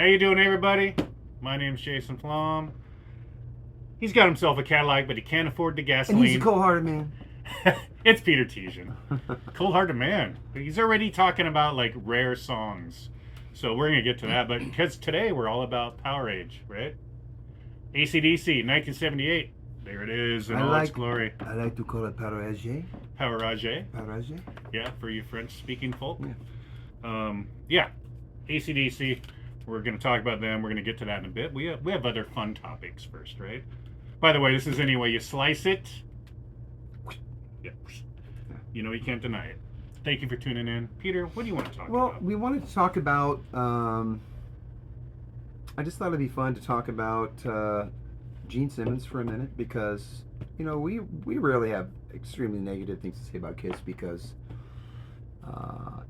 you doing, everybody? My name's Jason Flom. He's got himself a Cadillac, but he can't afford the gasoline. And he's a cold-hearted man. It's Peter Tejan. Cold-hearted man. He's already talking about, like, rare songs. So we're going to get to that. But because today we're all about Powerage, right? AC/DC, 1978. There it is in all its glory. I like to call it Powerage. Powerage. Powerage? Yeah, for you French-speaking folk. Yeah. AC/DC. We're going to talk about them. We're going to get to that in a bit. We have other fun topics first, right? By the way, this is any way you slice it. Yeah. You know you can't deny it. Thank you for tuning in. Peter, what do you want to talk about? Well, we wanted to talk about... I just thought it'd be fun to talk about Gene Simmons for a minute because, you know, we rarely have extremely negative things to say about kids because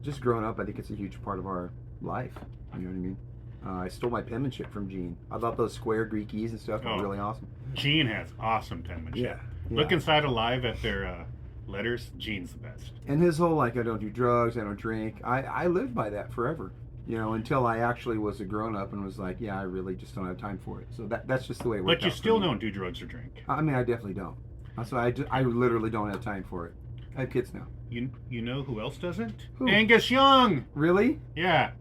just growing up, I think it's a huge part of our life. You know what I mean? I stole my penmanship from Gene. I thought those square Greek E's and stuff were really awesome. Gene has awesome penmanship. Yeah. Look inside Alive at their letters. Gene's the best. And his whole, like, I don't do drugs, I don't drink. I lived by that forever, you know, until I actually was a grown-up and was like, yeah, I really just don't have time for it. So that's just the way it worked out. But you still don't do drugs or drink. I mean, I definitely don't. So I literally don't have time for it. I have kids now. You know who else doesn't? Who? Angus Young! Really? Yeah.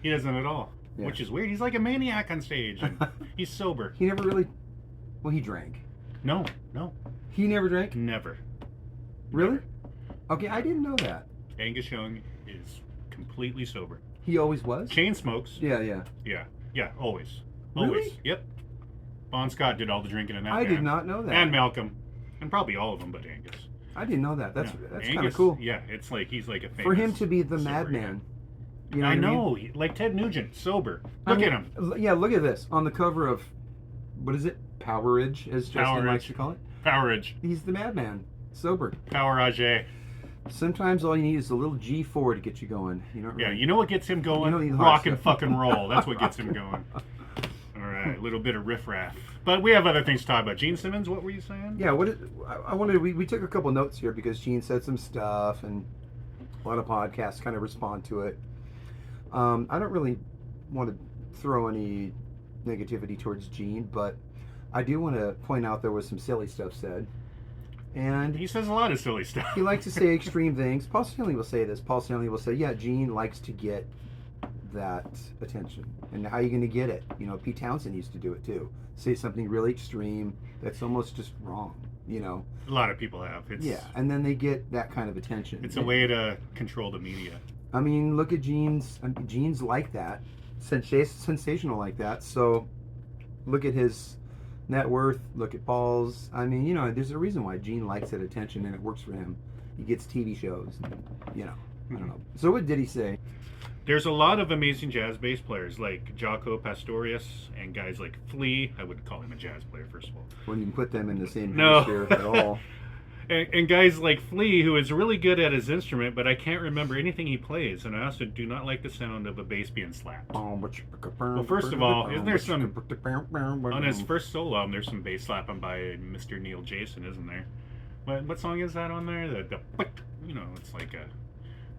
He doesn't at all. Yeah. Which is weird. He's like a maniac on stage. And he's sober. He never really... Well, he drank. No. He never drank? Never. Really? Never. Okay, I didn't know that. Angus Young is completely sober. He always was? Chain smokes. Yeah. Yeah, always. Really? Always. Yep. Bon Scott did all the drinking in that I band. did not know that. And Malcolm. And probably all of them, but Angus. I didn't know that. That's Yeah. kind of Angus, cool. Yeah, it's like he's like a famous For him to be the sober madman. guy. You know I what know. mean? Like Ted Nugent, sober. I Look mean, at him. Yeah, look at this. On the cover of, what is it? Powerage, as Justin Powerage. likes to call it. Powerage. He's the madman. Sober. Powerage. Sometimes all you need is a little G4 to get you going. You know. Yeah, you know what gets him going? You don't need the hard Rock and stuff. fucking roll. That's what gets him going. All right, a little bit of riffraff. But we have other things to talk about. Gene Simmons, what were you saying? Yeah, I wanted. We took a couple notes here because Gene said some stuff, and a lot of podcasts kind of respond to it. I don't really want to throw any negativity towards Gene, but I do want to point out there was some silly stuff said. And He says a lot of silly stuff. he likes to say extreme things. Paul Stanley will say this. Paul Stanley will say, yeah, Gene likes to get that attention. And how are you going to get it? You know, Pete Townsend used to do it too. Say something really extreme that's almost just wrong, you know. A lot of people have. Yeah, and then they get that kind of attention. It's a way to control the media. I mean, look at Gene's. Gene's like that. Sensational like that. So look at his net worth, look at Paul's. I mean, you know, there's a reason why Gene likes that attention and it works for him. He gets TV shows, and, you know, I don't know. So what did he say? There's a lot of amazing jazz bass players like Jaco Pastorius and guys like Flea. I wouldn't call him a jazz player, first of all. When you put them in the same No. hemisphere at all. And guys like Flea, who is really good at his instrument, but I can't remember anything he plays, and I also do not like the sound of a bass being slapped. Well, first of all, isn't there some... On his first solo album, there's some bass slapping by Mr. Neil Jason, isn't there? What song is that on there? The you know, it's like a...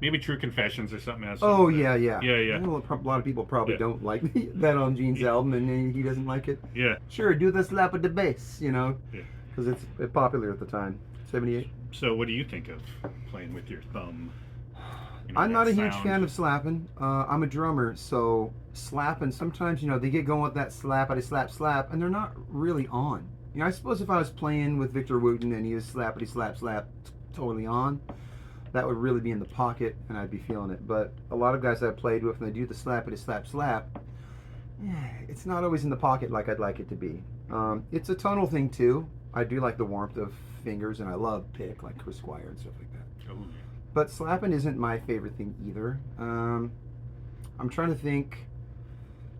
Maybe True Confessions or something else. Oh, yeah. Yeah. Well, a lot of people probably don't like that on Gene's album, and he doesn't like it. Yeah. Sure, do the slap of the bass, you know, Yeah. because it's popular at the time. 78. So what do you think of playing with your thumb? You know, I'm not that a huge sound? fan of slapping. I'm a drummer, so slapping, sometimes, you know, they get going with that slap, slap, and they're not really on. You know, I suppose if I was playing with Victor Wooten and he was slappity slap, totally on, that would really be in the pocket and I'd be feeling it. But a lot of guys I've played with, when they do the slappity slap, it's not always in the pocket like I'd like it to be. It's a tonal thing too. I do like the warmth of fingers, and I love pick, like Chris Squire and stuff like that. Oh, yeah. But slapping isn't my favorite thing either. I'm trying to think.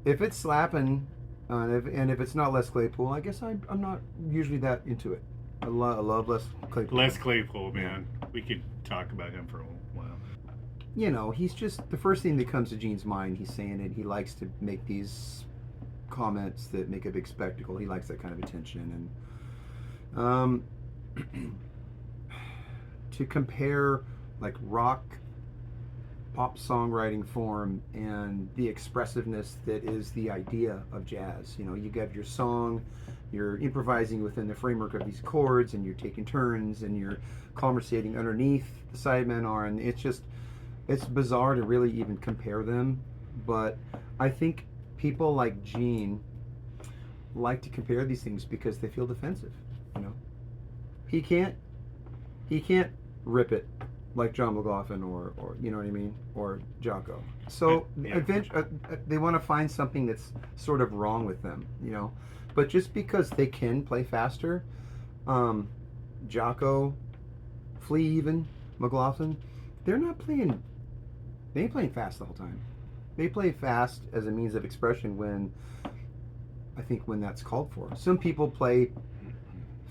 If it's slapping, and if it's not Les Claypool, I guess I'm not usually that into it. I love Les Claypool. Les Claypool, man. We could talk about him for a while. You know, he's just the first thing that comes to Gene's mind. He's saying it. He likes to make these comments that make a big spectacle. He likes that kind of attention, and to compare like rock pop songwriting form and the expressiveness that is the idea of jazz. You know, you get your song, you're improvising within the framework of these chords, and you're taking turns, and you're conversating underneath the sidemen are, and it's bizarre to really even compare them. But I think people like Gene like to compare these things because they feel defensive. You know, he can't rip it like John McLaughlin or you know what I mean, or Jocko. So eventually they want to find something that's sort of wrong with them, you know. But just because they can play faster, Jocko, Flea, even McLaughlin, they're not playing. They ain't playing fast the whole time. They play fast as a means of expression when I think when that's called for. Some people play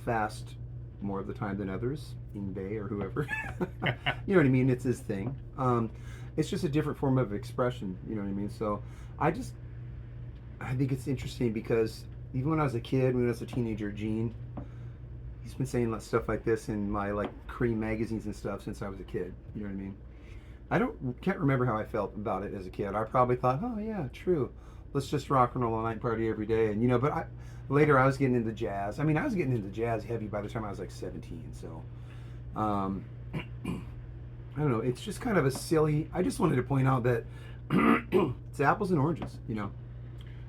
fast more of the time than others, Ingve or whoever. You know what I mean? It's his thing. It's just a different form of expression. You know what I mean? So I think it's interesting because even when I was a kid, when I was a teenager, Gene, he's been saying stuff like this in my like Cream magazines and stuff since I was a kid. You know what I mean? Can't remember how I felt about it as a kid. I probably thought, oh yeah, true. Let's just rock and roll all night, party every day, and you know. But later I was getting into jazz. I mean, I was getting into jazz heavy by the time I was like 17. So, I don't know. It's just kind of a silly. I just wanted to point out that it's apples and oranges. You know.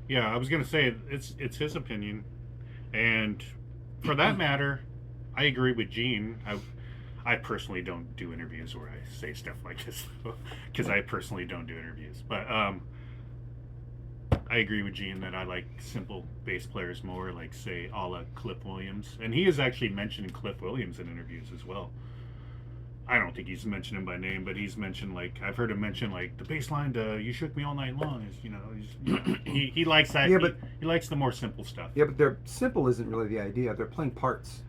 Yeah, I was gonna say it's his opinion, and for that matter, I agree with Gene. I personally don't do interviews where I say stuff like this because I personally don't do interviews. But I agree with Gene that I like simple bass players more, like say a la Cliff Williams, and he has actually mentioned Cliff Williams in interviews as well. I don't think he's mentioned him by name, but he's mentioned like I've heard him mention like the bass line to "You Shook Me All Night Long" is he likes that. Yeah, but he likes the more simple stuff. Yeah, but they're simple isn't really the idea. They're playing parts.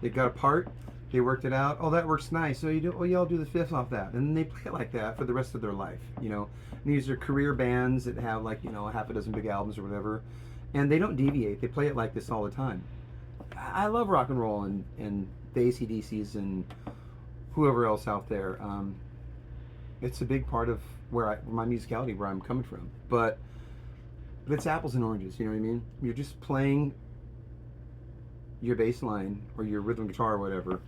They got a part. They worked it out. Oh, that works nice. So y'all do the fifth off that, and then they play it like that for the rest of their life. You know, and these are career bands that have like a half a dozen big albums or whatever, and they don't deviate. They play it like this all the time. I love rock and roll and the AC/DCs and whoever else out there. It's a big part of my musicality, where I'm coming from. But it's apples and oranges. You know what I mean? You're just playing your bass line or your rhythm guitar or whatever.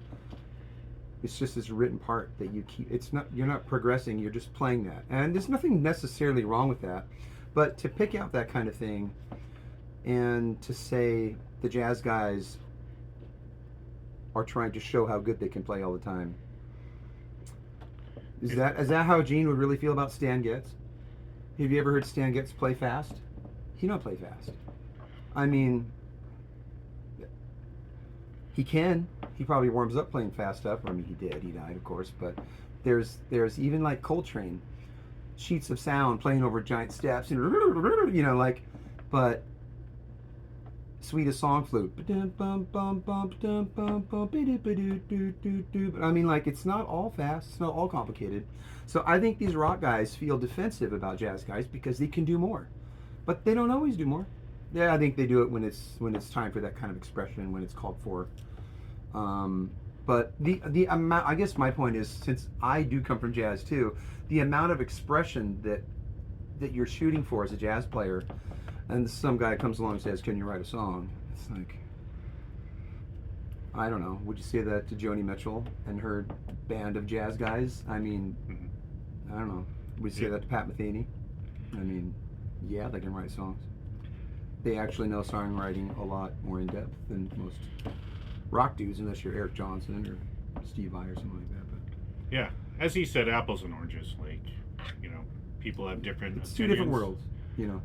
It's just this written part that you keep. You're not progressing, you're just playing that. And there's nothing necessarily wrong with that. But to pick out that kind of thing and to say the jazz guys are trying to show how good they can play all the time. Is that how Gene would really feel about Stan Getz? Have you ever heard Stan Getz play fast? He don't play fast. I mean, he can. He probably warms up playing fast stuff. I mean, he did. He died, of course. But there's even like Coltrane, sheets of sound playing over giant steps, and like, but sweetest song flute. I mean, like, it's not all fast. It's not all complicated. So I think these rock guys feel defensive about jazz guys because they can do more, but they don't always do more. Yeah, I think they do it when it's time for that kind of expression, when it's called for. But the amount, I guess my point is, since I do come from jazz too, the amount of expression that you're shooting for as a jazz player, and some guy comes along and says, "Can you write a song?" It's like, I don't know. Would you say that to Joni Mitchell and her band of jazz guys? I mean, I don't know. Would you say that to Pat Metheny? I mean, yeah, they can write songs. They actually know songwriting a lot more in depth than most rock dudes, unless you're Eric Johnson or Steve Vai or something like that. But yeah, as he said, apples and oranges. Like, people have different. It's 2 different worlds.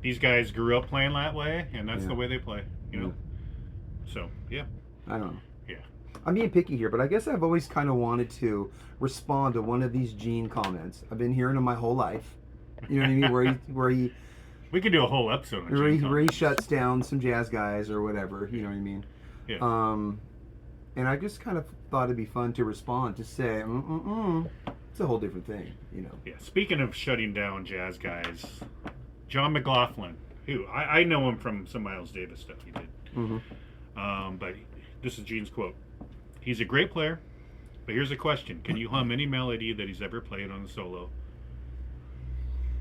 These guys grew up playing that way, and that's the way they play. So yeah. I don't know. Yeah. I'm being picky here, but I guess I've always kind of wanted to respond to one of these Gene comments. I've been hearing them my whole life. You know what I mean? Where he. We could do a whole episode on where he shuts down some jazz guys or whatever. You know what I mean? Yeah. And I just kind of thought it'd be fun to respond, to say, it's a whole different thing, Yeah. Speaking of shutting down jazz guys, John McLaughlin, who I know him from some Miles Davis stuff he did. Mm-hmm. But this is Gene's quote. He's a great player, but here's a question: can you hum any melody that he's ever played on a solo?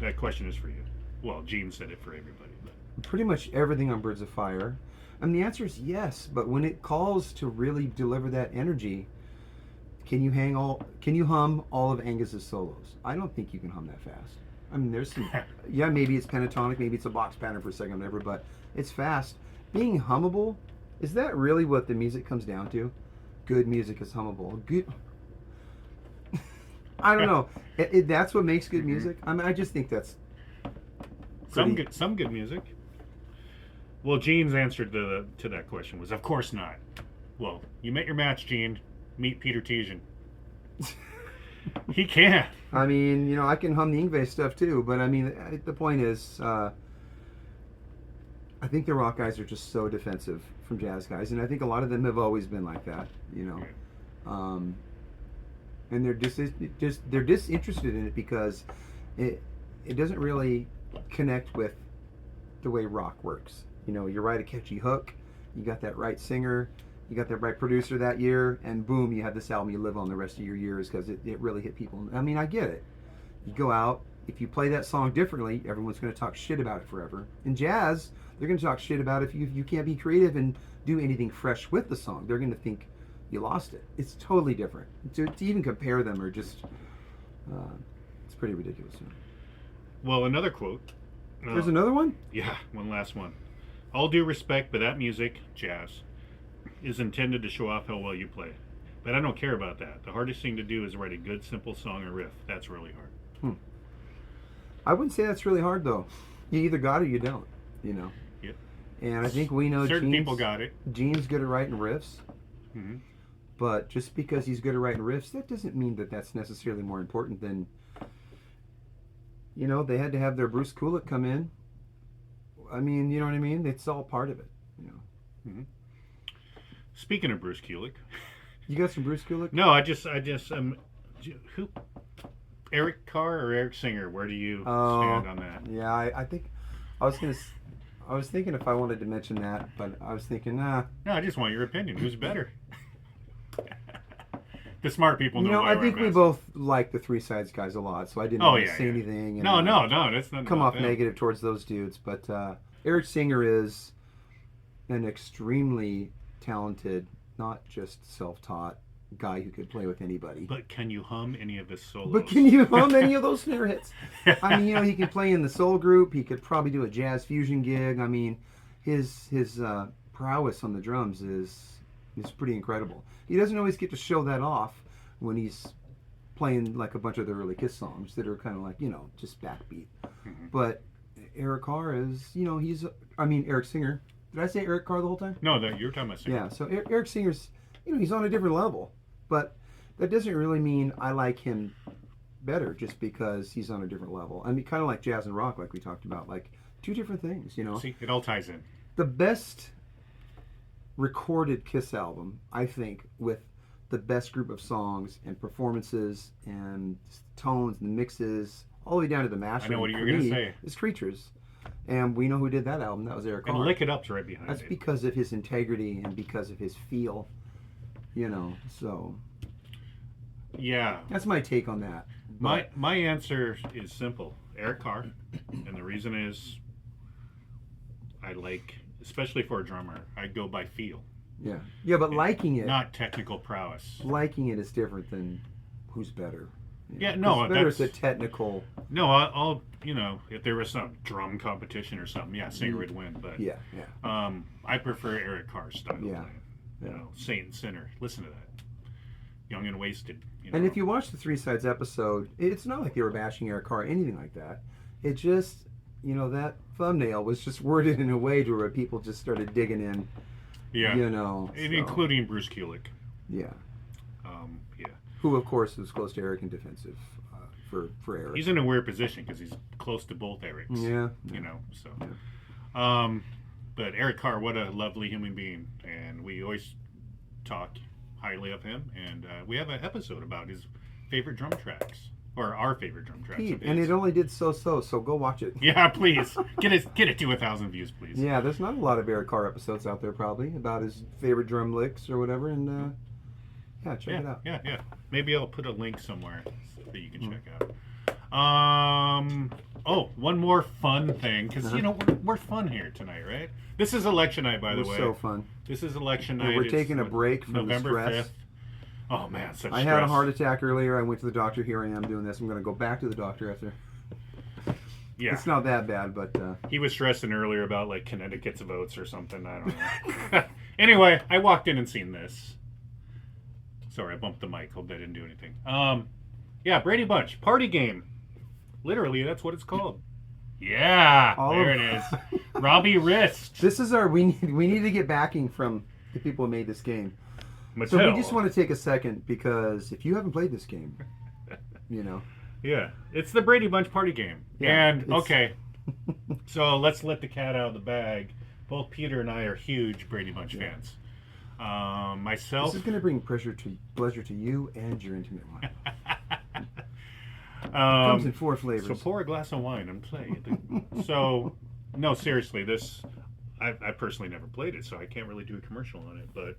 that question is for you. Well, Gene said it for everybody. But. Pretty much everything on Birds of Fire. And the answer is yes, but when it calls to really deliver that energy, can you hum all of Angus's solos? I don't think you can hum that fast. I mean, there's some, yeah, maybe it's pentatonic, maybe it's a box pattern for a second, whatever, but it's fast. Being hummable, is that really what the music comes down to? Good music is hummable. Good. I don't know. That's what makes good music. I mean, I just think that's some good music. Well, Gene's answer to that question was, of course not. Well, you met your match, Gene. Meet Peter Tejan. He can. I mean, you know, I can hum the Yngwie stuff too, but I mean, the point is, I think the rock guys are just so defensive from jazz guys, and I think a lot of them have always been like that, you know. And they're disinterested in it because it doesn't really connect with the way rock works. You know, you write a catchy hook, you got that right singer, you got that right producer that year, and boom, you have this album you live on the rest of your years because it really hit people. I mean, I get it. You go out, if you play that song differently, everyone's going to talk shit about it forever. In jazz, they're going to talk shit about it if you can't be creative and do anything fresh with the song. They're going to think you lost it. It's totally different. To even compare them are just, it's pretty ridiculous. Well, another quote. There's another one? Yeah, one last one. All due respect, but that music, jazz, is intended to show off how well you play. But I don't care about that. The hardest thing to do is write a good, simple song or riff. That's really hard. I wouldn't say that's really hard, though. You either got it or you don't, you know. Yep. And I think we know certain people got it. Gene's good at writing riffs. Mm-hmm. But just because he's good at writing riffs, that doesn't mean that that's necessarily more important than, you know, they had to have their Bruce Kulick come in. I mean, you know what I mean? It's all part of it, you know. Mm-hmm. Speaking of Bruce Kulick. You got some Bruce Kulick? No, I just who? Eric Carr or Eric Singer? Where do you stand on that? Yeah, I think I was thinking if I wanted to mention that, but I was thinking, nah. No, I just want your opinion. Who's better? The smart people know. You know, why I think we both like the Three Sides guys a lot, so I didn't want to say anything. And, no, that's not. Come off negative towards those dudes, but Eric Singer is an extremely talented, not just self-taught guy who could play with anybody. But can you hum any of his solos? But can you hum any of those snare hits? I mean, you know, he can play in the soul group. He could probably do a jazz fusion gig. I mean, his prowess on the drums is pretty incredible. He doesn't always get to show that off when he's playing like a bunch of the early Kiss songs that are kind of like, you know, just backbeat. Mm-hmm. But Eric Carr is, you know, Eric Singer. Did I say Eric Carr the whole time? No, you were talking about Singer. Yeah, so Eric Singer's, you know, he's on a different level. But that doesn't really mean I like him better just because he's on a different level. I mean, kind of like jazz and rock, like we talked about, like two different things, you know. See, it all ties in. The best recorded Kiss album, I think, with the best group of songs and performances and tones and mixes, all the way down to the mastering. I know what you're going to say. Is Creatures. And we know who did that album. That was Eric Carr. And Lick It Up's right behind it. That's because of his integrity and because of his feel, you know, so. Yeah. That's my take on that. My answer is simple. Eric Carr. And the reason is I like, especially for a drummer, I go by feel. Yeah. Yeah, but liking it. Not technical prowess. Liking it is different than who's better. Yeah, no, better is a technical. No, I'll, you know, if there was some drum competition or something, yeah, Singer would win. But yeah. I prefer Eric Carr's style of playing. Yeah. You know, Saint and Sinner. Listen to that. Young and Wasted. You know? And if you watch the Three Sides episode, it's not like they were bashing Eric Carr or anything like that. It just, you know, that thumbnail was just worded in a way to where people just started digging in. Yeah. You know, including Bruce Kulick. Yeah. Yeah. Who, of course, was close to Eric in defensive for Eric. He's in a weird position because he's close to both Erics. Yeah. You know, so. Yeah. But Eric Carr, what a lovely human being. And we always talk highly of him. And we have an episode about his favorite drum tracks. Or our favorite drum tracks. Pete, and it only did so go watch it. Yeah, please. Get it to 1,000 views, please. Yeah, there's not a lot of Eric Carr episodes out there probably about his favorite drum licks or whatever. And yeah, check it out. Yeah. Maybe I'll put a link somewhere that you can check out. Oh, one more fun thing, because, we're fun here tonight, right? This is election night, by the way. So fun. This is election And night. we're taking a break from November the stress. 5th. Oh, man, such I stress. had a heart attack earlier. I went to the doctor. Here I am doing this. I'm going to go back to the doctor after. Yeah. It's not that bad, but... He was stressing earlier about, like, Connecticut's votes or something. I don't know. Anyway, I walked in and seen this. Sorry, I bumped the mic. Hope that didn't do anything. Yeah, Brady Bunch. Party game. Literally, that's what it's called. Yeah, there it is. Robbie Wrist. This is our... We need to get backing from the people who made this game. Mattel. So we just want to take a second, because if you haven't played this game, Yeah, it's the Brady Bunch party game. Yeah, and, okay, so let's let the cat out of the bag. Both Peter and I are huge Brady Bunch fans. Myself... This is going to bring pleasure to you and your intimate one. It comes in 4 flavors. So pour a glass of wine and play. So, no, seriously, this... I personally never played it, so I can't really do a commercial on it, but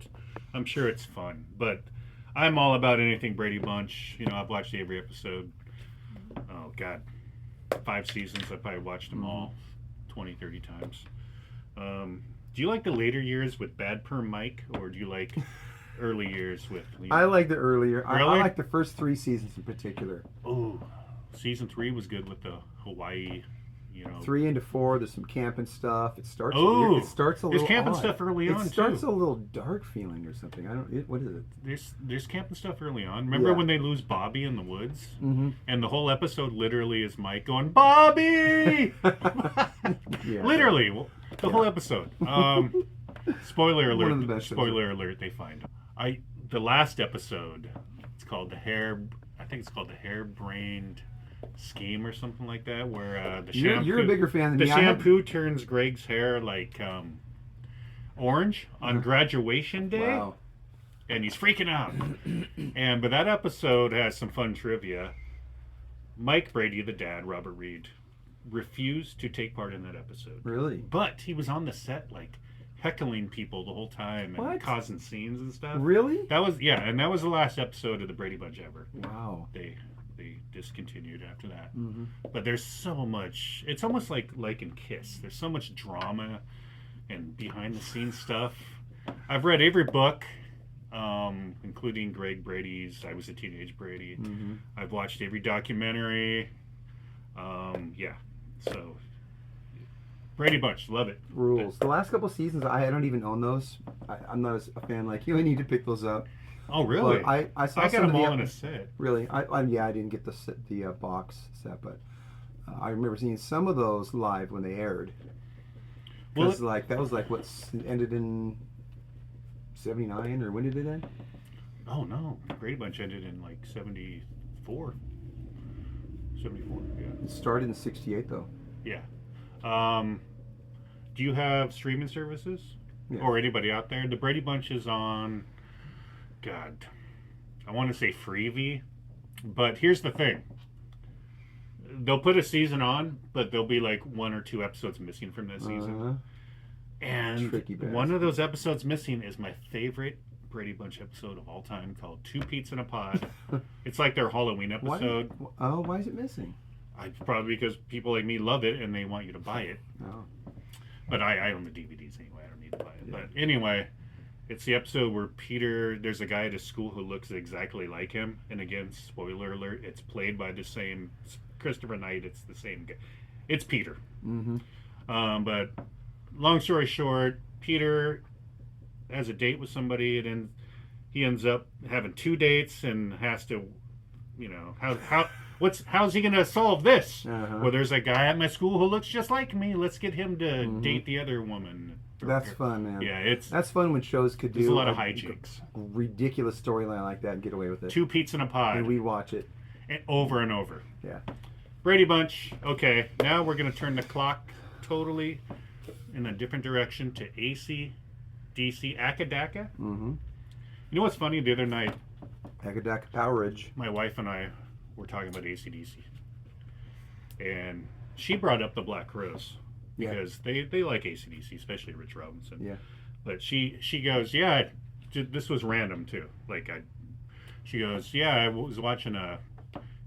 I'm sure it's fun. But I'm all about anything Brady Bunch. I've watched every episode. Oh, God. 5 seasons. I probably watched them all 20, 30 times. Do you like the later years with Bad Perm Mike, or do you like early years with... I like the earlier. Really? I like the first 3 seasons in particular. Oh, season 3 was good with the Hawaii... 3 into 4, there's some camping stuff. It starts. Oh, it starts a little. There's camping odd. stuff early on. It starts too. a little dark feeling or something. What is it? There's camping stuff early on. Remember when they lose Bobby in the woods, and the whole episode literally is Mike going Bobby. Literally, the whole episode. Spoiler alert! One of the best Spoiler alert! They find him. The last episode. It's called the hair. I think it's called the hair-brained scheme or something like that, where the shampoo... You're a bigger fan than me. The shampoo turns Greg's hair like orange on graduation day. Wow. And he's freaking out. But that episode has some fun trivia. Mike Brady, the dad, Robert Reed, refused to take part in that episode. Really? But he was on the set, like, heckling people the whole time and causing scenes and stuff. Really? That was the last episode of the Brady Bunch ever. Wow. They discontinued after that. But there's so much. It's almost like in Kiss. There's so much drama and behind the scenes stuff. I've read every book, including Greg Brady's I Was a Teenage Brady. I've watched every documentary. So Brady Bunch, love it. Rules. The last couple seasons, I don't even own those. I'm not a fan like you. I need to pick those up. Oh, really? But I saw I got some them of all the in a set. Really? I didn't get the box set, but I remember seeing some of those live when they aired. Because that was like what ended in 79, or when did it end? Oh no, Brady Bunch ended in like 74. 74, yeah. It started in 68 though. Yeah. Do you have streaming services? Yeah. Or anybody out there? The Brady Bunch is on, God, I want to say Freevee, but here's the thing. They'll put a season on, but there'll be like 1 or 2 episodes missing from that season. And one of those episodes missing is my favorite Brady Bunch episode of all time, called Two Pete's in a Pod. It's like their Halloween episode. Why is it missing? Probably because people like me love it and they want you to buy it. Oh. But I own the DVDs anyway. I don't need to buy it. Yeah. But anyway, it's the episode where there's a guy at his school who looks exactly like him. And again, spoiler alert, it's played by the same Christopher Knight. It's the same guy. It's Peter. But long story short, Peter has a date with somebody, and then he ends up having 2 dates and has to, how's he gonna solve this? Well, there's a guy at my school who looks just like me. Let's get him to date the other woman. That's fun, man. Yeah, that's fun when shows could do there's a lot of hijinks, ridiculous storyline like that and get away with it. Two Pete's in a Pod, and we watch it over and over. Yeah. Brady Bunch. Okay, now we're gonna turn the clock totally in a different direction to AC/DC Akadaka. You know what's funny? The other night, Akadaka Powerage. My wife and I were talking about AC/DC, and she brought up the Black Crowes because they like AC/DC, especially Rich Robinson. Yeah. But she goes, yeah, this was random too. She goes, yeah, I was watching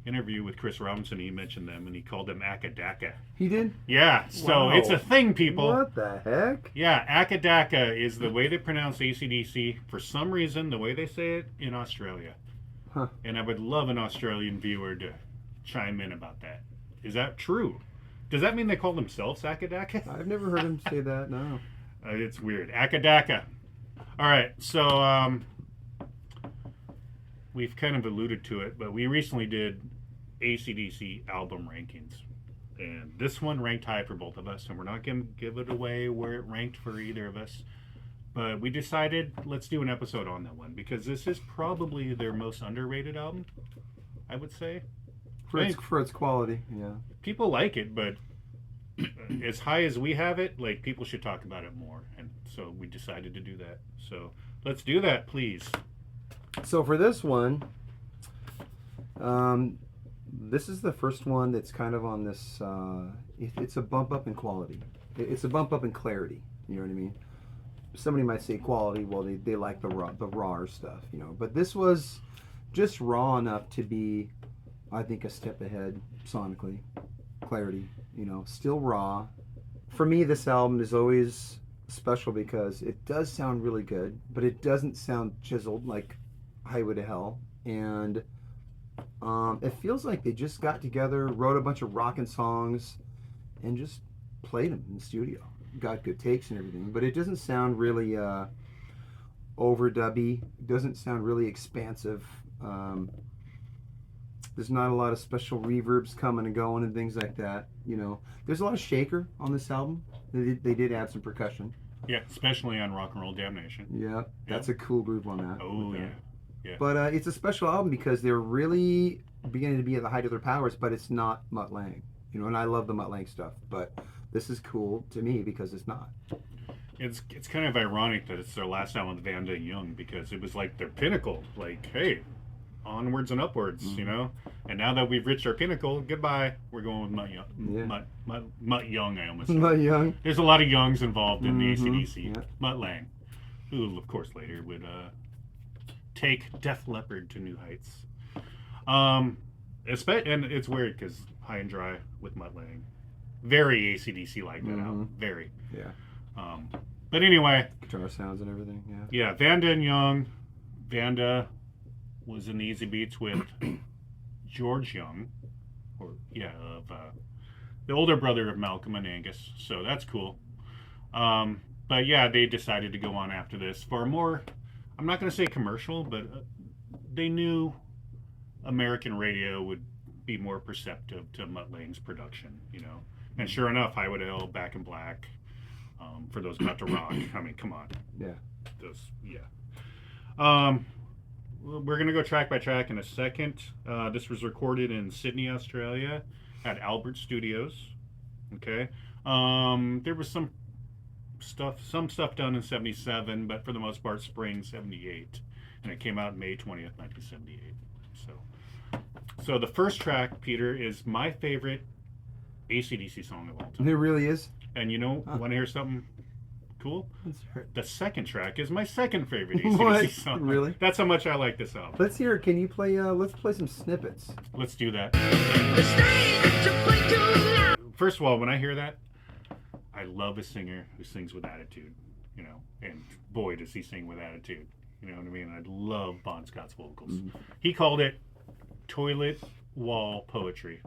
interview with Chris Robinson, he mentioned them and he called them Akadaka. He did? Yeah, so Wow. it's a thing, people. What the heck? Yeah, Akadaka is the way they pronounce AC/DC. For some reason, the way they say it in Australia. Huh. And I would love an Australian viewer to chime in about that. Is that true? Does that mean they call themselves Akadaka? I've never heard him say that, no. It's weird. Akadaka. All right, so we've kind of alluded to it, but we recently did AC/DC album rankings. And this one ranked high for both of us, and we're not going to give it away where it ranked for either of us. But we decided, let's do an episode on that one, because this is probably their most underrated album, I would say. For its quality, yeah. People like it, but as high as we have it, like, people should talk about it more. And so we decided to do that. So let's do that, please. So for this one, this is the first one that's kind of on this, it's a bump up in quality. It's a bump up in clarity, you know what I mean? Somebody might say quality, well, they like the raw stuff, you know. But this was just raw enough to be, I think, a step ahead sonically. Clarity, you know, still raw. For me, this album is always special because it does sound really good, but it doesn't sound chiseled like Highway to Hell. And it feels like they just got together, wrote a bunch of rockin' songs, and just played them in the studio. Got good takes and everything, but it doesn't sound really overdubby. It doesn't sound really expansive. There's not a lot of special reverbs coming and going and things like that. You know, there's a lot of shaker on this album. They did add some percussion. Yeah, especially on Rock and Roll Damnation. Yeah, that's a cool groove on that. Oh, yeah. Yeah. But it's a special album because they're really beginning to be at the height of their powers, but it's not Mutt Lange. You know, and I love the Mutt Lange stuff, but this is cool to me because it's not. It's kind of ironic that it's their last album with Vanda and Young, because it was like their pinnacle. Like, hey, onwards and upwards, you know? And now that we've reached our pinnacle, goodbye. We're going with Mutt Young. Yeah. Mutt Young, I almost said. Mutt Young. There's a lot of Youngs involved in the AC/DC. Yeah. Mutt Lange, who, of course, later would take Def Leppard to new heights. And it's weird because High and Dry with Mutt Lange. Very AC/DC like that album. Very. Yeah. But anyway. Guitar sounds and everything, yeah. Yeah, Vanda and Young. Vanda was in the Easy Beats with George Young. Of the older brother of Malcolm and Angus. So that's cool. But yeah, they decided to go on after this for a more, I'm not going to say commercial, but they knew American radio would be more perceptive to Mutt Lange's production, you know. And sure enough, Highway to Hell, Back in Black, for those about to rock. I mean, come on. Yeah. We're going to go track by track in a second. This was recorded in Sydney, Australia at Albert Studios. Okay. There was some stuff done in 77, but for the most part, spring 78. And it came out May 20th, 1978. So the first track, Peter, is my favorite AC/DC song of all time. It really is? And you know, want to hear something cool? Let's hear it. The second track is my second favorite AC/DC What? song. Really? That's how much I like this album. Let's hear it. Can you play, let's play some snippets. Let's do that. First of all, when I hear that, I love a singer who sings with attitude, you know, and boy, does he sing with attitude. You know what I mean? I love Bon Scott's vocals. He called it toilet wall poetry,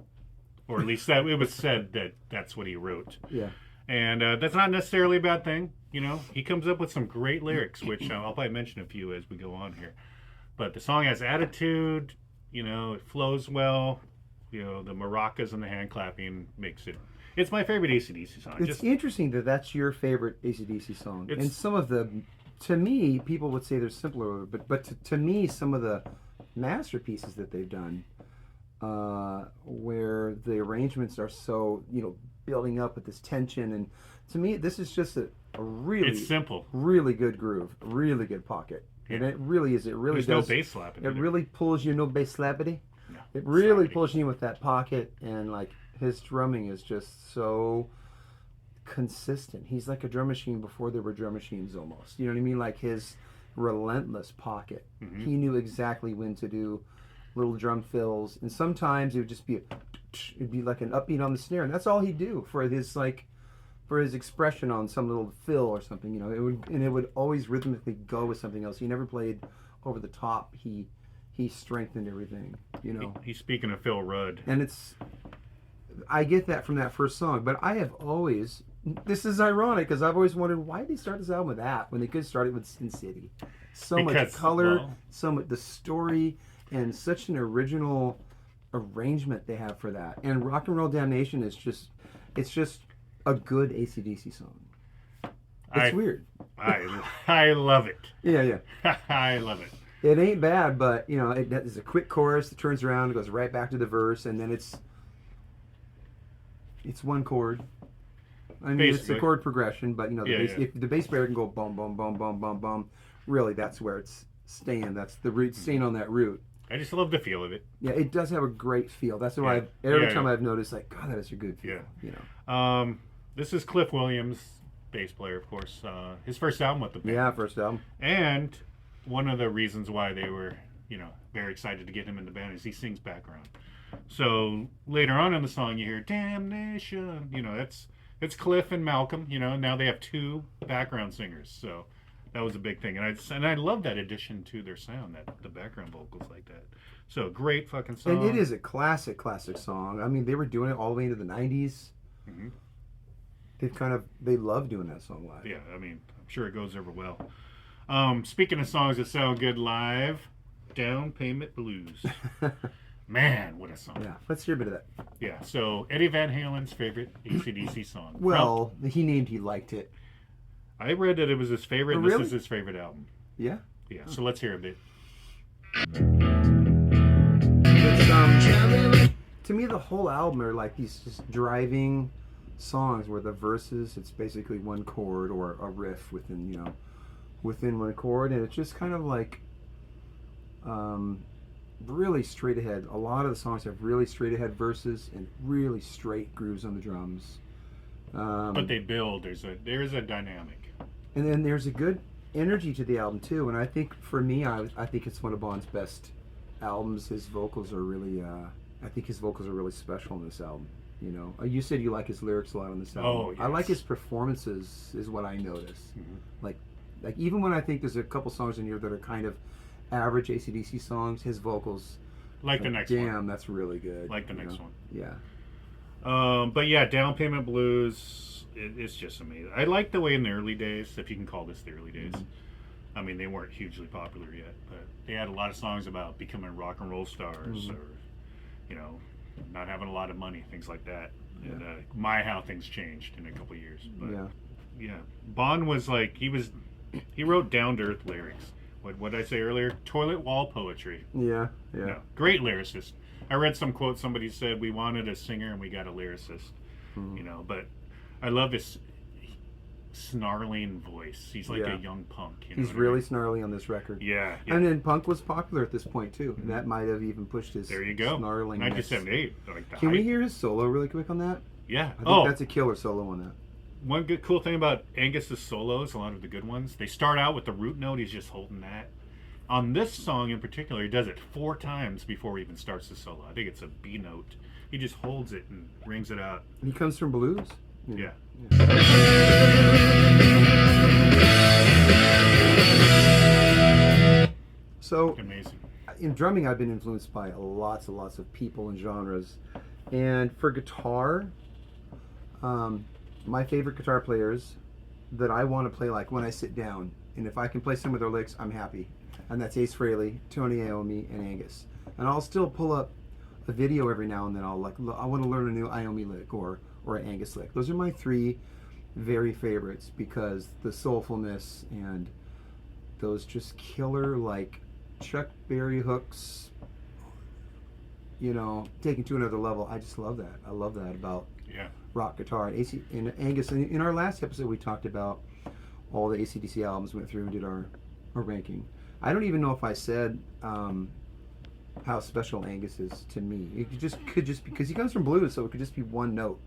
or at least that it was said that that's what he wrote. Yeah. And that's not necessarily a bad thing, you know. He comes up with some great lyrics, which I'll probably mention a few as we go on here. But the song has attitude, you know, it flows well. You know, the maracas and the hand clapping makes it. It's my favorite AC/DC song. It's interesting that that's your favorite AC/DC song. And some of the, to me, people would say they're simpler, but to me, some of the masterpieces that they've done, where the arrangements are so, you know, building up with this tension, and to me, this is just a really, it's simple, really good groove, really good pocket, and it really is. It really There's does. no bass slapping. It really pulls you. No bass slappity. No, it really slappity. pulls you with that pocket, and like his drumming is just so consistent. He's like a drum machine before there were drum machines, almost. You know what I mean? Like his relentless pocket. He knew exactly when to little drum fills, and sometimes it would just be it'd be like an upbeat on the snare, and that's all he'd do for his expression on some little fill or something. It would always rhythmically go with something else. He never played over the top. He strengthened everything. He's speaking of Phil Rudd, and I get that from that first song, but I have always. This is ironic because I've always wondered why they start this album with that when they could start it with Sin City. Much color, so much the story, and such an original arrangement they have for that. And Rock and Roll Damnation is just a good AC/DC song. It's weird. I love it. Yeah. I love it. It ain't bad, but it's a quick chorus that turns around, goes right back to the verse, and then it's one chord. I mean, basically. It's the chord progression, but if the bass player can go bum bum bum bum bum bum, really that's where it's staying. That's the root staying on that root. I just love the feel of it. Yeah, it does have a great feel. That's why every time I've noticed, like, God, that is a good feel. Yeah. This is Cliff Williams, bass player, of course. His first album with the band. Yeah, first album. And one of the reasons why they were, very excited to get him in the band is he sings background. So later on in the song, you hear "Damnation." It's Cliff and Malcolm. Now they have two background singers. So that was a big thing, and I love that addition to their sound, that the background vocals like that. So great fucking song. And it is a classic song. I mean, they were doing it all the way into the '90s. Mm-hmm. They love doing that song live. Yeah, I mean, I'm sure it goes over well. Speaking of songs that sound good live, Down Payment Blues. Man, what a song. Yeah, let's hear a bit of that. Yeah, so Eddie Van Halen's favorite AC/DC song. Well, he liked it. I read that it was his favorite, and really? This is his favorite album. Yeah? Yeah, so let's hear a bit. To me, the whole album are like these just driving songs where the verses, it's basically one chord or a riff within one chord, and it's just kind of like really straight ahead. A lot of the songs have really straight ahead verses and really straight grooves on the drums. But they build. There's a dynamic, and then there's a good energy to the album too. And I think for me, I think it's one of Bond's best albums. His vocals are really, I think his vocals are really special on this album. You said you like his lyrics a lot on this album. Oh, yes. I like his performances, is what I notice. Mm-hmm. Like even when I think there's a couple songs in here that are kind of average AC/DC songs, his vocals. Like the next one. Damn, that's really good. Like the next one. Yeah. But yeah, Down Payment Blues, it's just amazing. I like the way in the early days, if you can call this the early days. Mm-hmm. I mean, they weren't hugely popular yet, but they had a lot of songs about becoming rock and roll stars, mm-hmm. or not having a lot of money, things like that. Yeah. And how things changed in a couple of years. But yeah, Bond was like he wrote down to earth lyrics. What did I say earlier? Toilet wall poetry. Yeah. No, great lyricist. I read some quote. Somebody said we wanted a singer and we got a lyricist. Mm-hmm. But I love his snarling voice. He's like a young punk. He's really snarly on this record. Yeah. And then punk was popular at this point too. Mm-hmm. That might have even pushed his snarling. 1978. Can we hear his solo really quick on that? Yeah. I think that's a killer solo on that. One good cool thing about Angus's solos, a lot of the good ones, they start out with the root note. He's just holding that. On this song in particular, he does it 4 times before he even starts the solo. I think it's a B note. He just holds it and rings it out. He comes from blues? Yeah. So, amazing. In drumming, I've been influenced by lots and lots of people and genres. And for guitar, my favorite guitar players that I want to play like when I sit down, and if I can play some of their licks, I'm happy. And that's Ace Frehley, Tony Iommi, and Angus. And I'll still pull up a video every now and then. I want to learn a new Iommi lick or an Angus lick. Those are my 3 very favorites because the soulfulness and those just killer like Chuck Berry hooks, taken to another level. I just love that. I love that about rock guitar. And Angus, in our last episode, we talked about all the AC/DC albums, went through and did our ranking. I don't even know if I said how special Angus is to me. It could just because he comes from blues, so it could just be one note.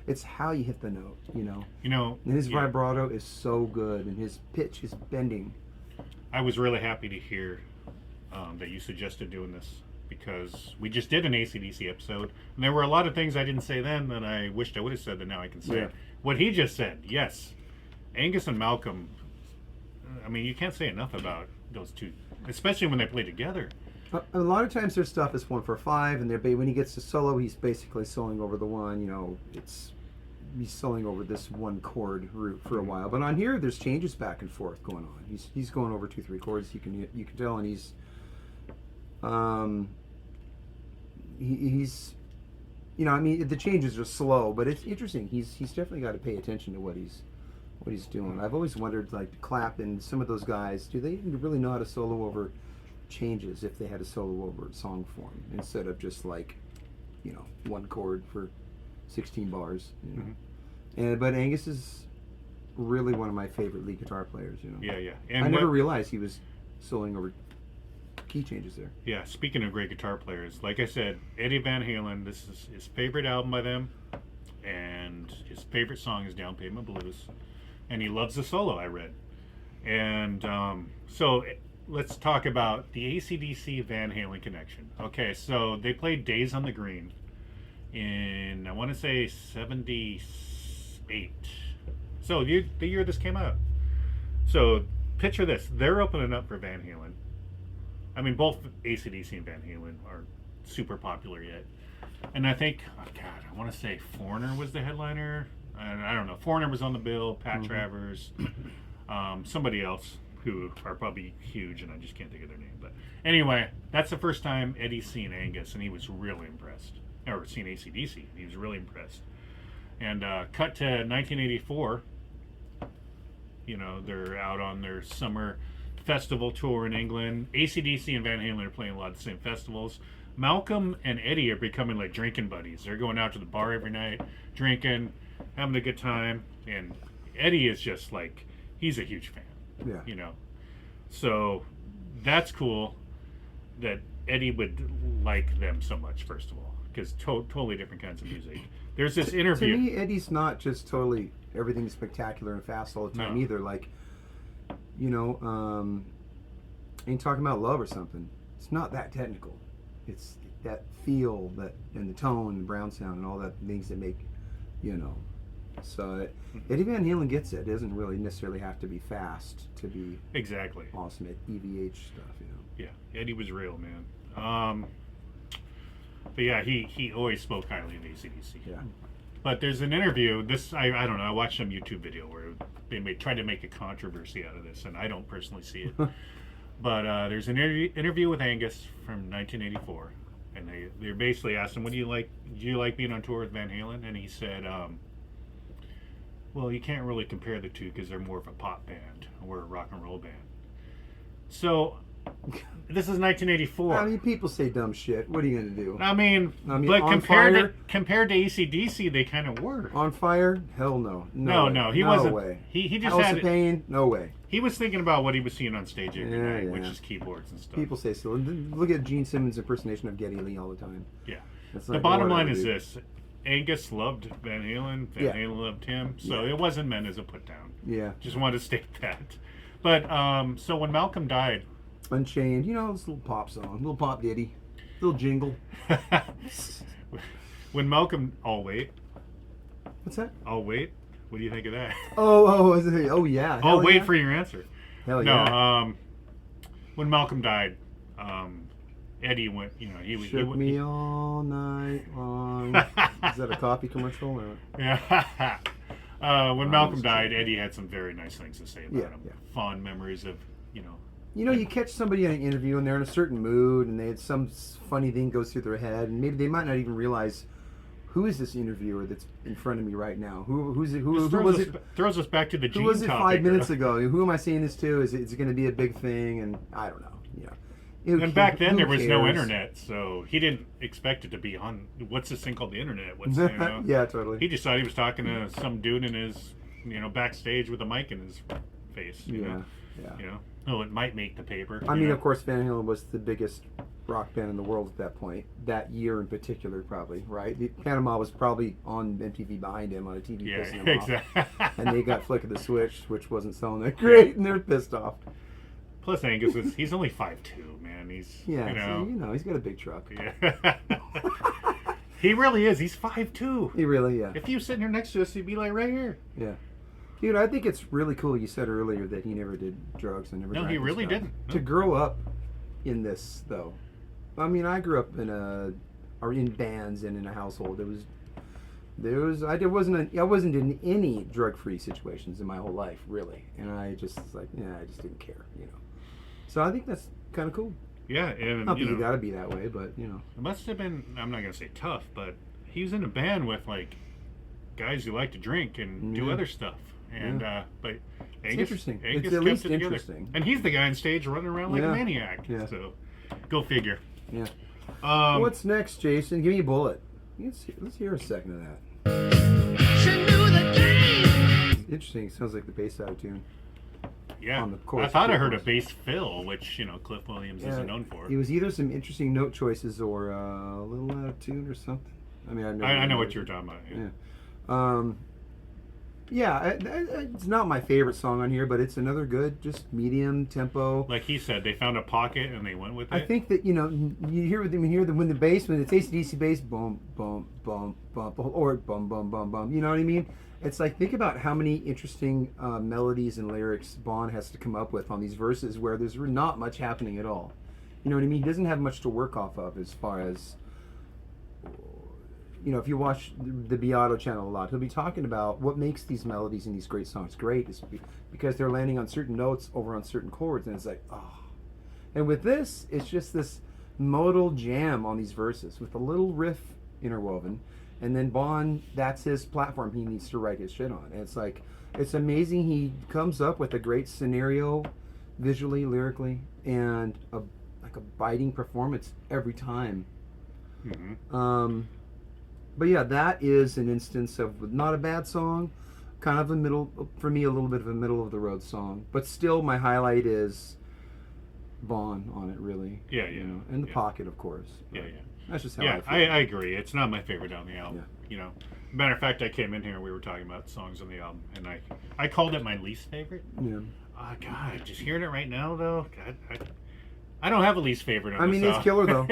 It's how you hit the note, And his vibrato is so good, and his pitch is bending. I was really happy to hear that you suggested doing this because we just did an AC/DC episode, and there were a lot of things I didn't say then that I wished I would have said that now I can say. Yeah. What he just said, yes. Angus and Malcolm, I mean, you can't say enough about those two, especially when they play together. A lot of times their stuff is 1-4-5, and when he gets to solo, he's basically soloing over the one. He's soloing over this one chord root for a while. But on here, there's changes back and forth going on. He's going over 2-3 chords. You can tell, and he's the changes are slow, but it's interesting. He's definitely got to pay attention to what he's doing. I've always wondered, like Clap and some of those guys, do they really know how to solo over changes if they had a solo over song form instead of just like one chord for 16 bars, but Angus is really one of my favorite lead guitar players. Yeah. And I never realized he was soloing over key changes there. Yeah, speaking of great guitar players, like I said, Eddie Van Halen, this is his favorite album by them, and his favorite song is Down Payment Blues, and he loves the solo, I read. And so let's talk about the AC/DC Van Halen connection. Okay, so they played Days on the Green in, I want to say, 78. So the year this came out. So picture this. They're opening up for Van Halen. I mean, both AC/DC and Van Halen are super popular yet. And I think, I want to say Foreigner was the headliner. I don't know. Foreigner was on the bill, Pat Travers, somebody else who are probably huge, and I just can't think of their name. But anyway, that's the first time Eddie's seen Angus, and he was really impressed. Or seen AC/DC, he was really impressed. And cut to 1984, they're out on their summer festival tour in England. AC/DC and Van Halen are playing a lot of the same festivals. Malcolm and Eddie are becoming like drinking buddies. They're going out to the bar every night, drinking, having a good time. And Eddie is just like, he's a huge fan. Yeah. So that's cool that Eddie would like them so much, first of all, because totally different kinds of music. There's this interview. To me, Eddie's not just totally everything spectacular and fast all the time either. Like, ain't talking about love or something. It's not that technical. It's that feel, that and the tone, the brown sound, and all that things that make, So Eddie Van Halen gets it. It doesn't really necessarily have to be fast to be exactly awesome at EVH stuff. Yeah, Eddie was real, man. But yeah, he always spoke highly of AC/DC. Yeah. But there's an interview. I don't know. I watched some YouTube video where they tried to make a controversy out of this, and I don't personally see it. But there's an interview with Angus from 1984, and they basically asked him, "What do you like? Do you like being on tour with Van Halen?" And he said, "Well, you can't really compare the two because they're more of a pop band. We're a rock and roll band." So this is 1984. I mean, people say dumb shit. What are you gonna do? I mean, but compared to AC/DC, they kind of were. On Fire? Hell no. No, he wasn't. Way. He just House had of Pain? No way. He was thinking about what he was seeing on stage every night, which is keyboards and stuff. People say so. Look at Gene Simmons' impersonation of Geddy Lee all the time. Yeah. It's the bottom line is this: Angus loved Van Halen. Van Halen loved him. So it wasn't meant as a put down. Yeah. Just wanted to state that. But so when Malcolm died. Unchained, this little pop song, little pop ditty, little jingle. When Malcolm, I'll wait. What's that? I'll wait. What do you think of that? Oh yeah. I'll wait for your answer. Hell yeah. No, when Malcolm died, Eddie went. He was shook me all night long. Is that a coffee commercial? Or? Yeah. When Malcolm died, Eddie had some very nice things to say about him. Yeah. Fond memories of. You catch somebody in an interview and they're in a certain mood and they had some funny thing goes through their head and maybe they might not even realize who is this interviewer that's in front of me right now? Who was it? Who was it? Throws us back to the Gene Who was it topic, 5 minutes ago? Who am I saying this to? Is it going to be a big thing? And I don't know. And back then there was no internet, so he didn't expect it to be on. What's this thing called the internet? Yeah, totally. He just thought he was talking to some dude in his, backstage with a mic in his face. You know? Oh, it might make the paper. I mean, of course, Van Halen was the biggest rock band in the world at that point. That year in particular, probably, right? Panama was probably on MTV behind him on a TV pissing him off. And they got Flick of the Switch, which wasn't selling that great, and they're pissed off. Plus Angus he's only 5'2", man. He's Yeah, you so, know. he's got a big truck. Yeah. He really is. He's 5'2". He really, yeah. If he was sitting here next to us, he'd be like right here. Yeah. Dude, I think it's really cool you said earlier that he never did drugs and never No, drank he and really stuff. didn't. No. To grow up in this, though. I mean, I grew up in bands and in a household. I wasn't in any drug-free situations in my whole life, really. And I just I just didn't care, So I think that's kind of cool. Yeah, and Not that you gotta be that way, but it must have been. I'm not gonna say tough, but he was in a band with like guys who like to drink and do other stuff. And but it's Angus, interesting. Angus It's at kept least it together. interesting. And he's the guy on stage running around like a maniac. Yeah. So go figure. Yeah. What's What's next, Jason? Give me a bullet. Let's hear a second of that. Interesting. It sounds like the bass out of tune. Yeah, On the chorus, I thought I heard a chorus. bass fill, which Cliff Williams isn't known for. It was either some interesting note choices or a little out of tune or something. I mean, I know what you're talking about. Yeah. It's not my favorite song on here, but it's another good, just medium tempo. Like he said, they found a pocket and they went with it. I think that you hear when the bass, when it's AC/DC bass, boom, boom, boom, boom, or boom, boom, boom, boom. You know what I mean? It's like, think about how many interesting melodies and lyrics Bond has to come up with on these verses where there's not much happening at all. You know what I mean? He doesn't have much to work off of as far as, if you watch the Beato channel a lot, he'll be talking about what makes these melodies and these great songs great is because they're landing on certain notes over on certain chords, and it's like, oh. And with this, it's just this modal jam on these verses with a little riff interwoven. And then Bond, that's his platform he needs to write his shit on. And it's like, it's amazing he comes up with a great scenario, visually, lyrically, and a biting performance every time. Mm-hmm. But yeah, that is an instance of not a bad song, kind of a little bit of a middle of the road song. But still, my highlight is Bond on it, really. Yeah. And the pocket, of course. Yeah. That's just how Yeah, I feel. I agree. It's not my favorite on the album. Yeah. Matter of fact, I came in here and we were talking about songs on the album, and I called it my least favorite. Yeah. God, just hearing it right now though, God, I don't have a least favorite on I mean, it's killer though.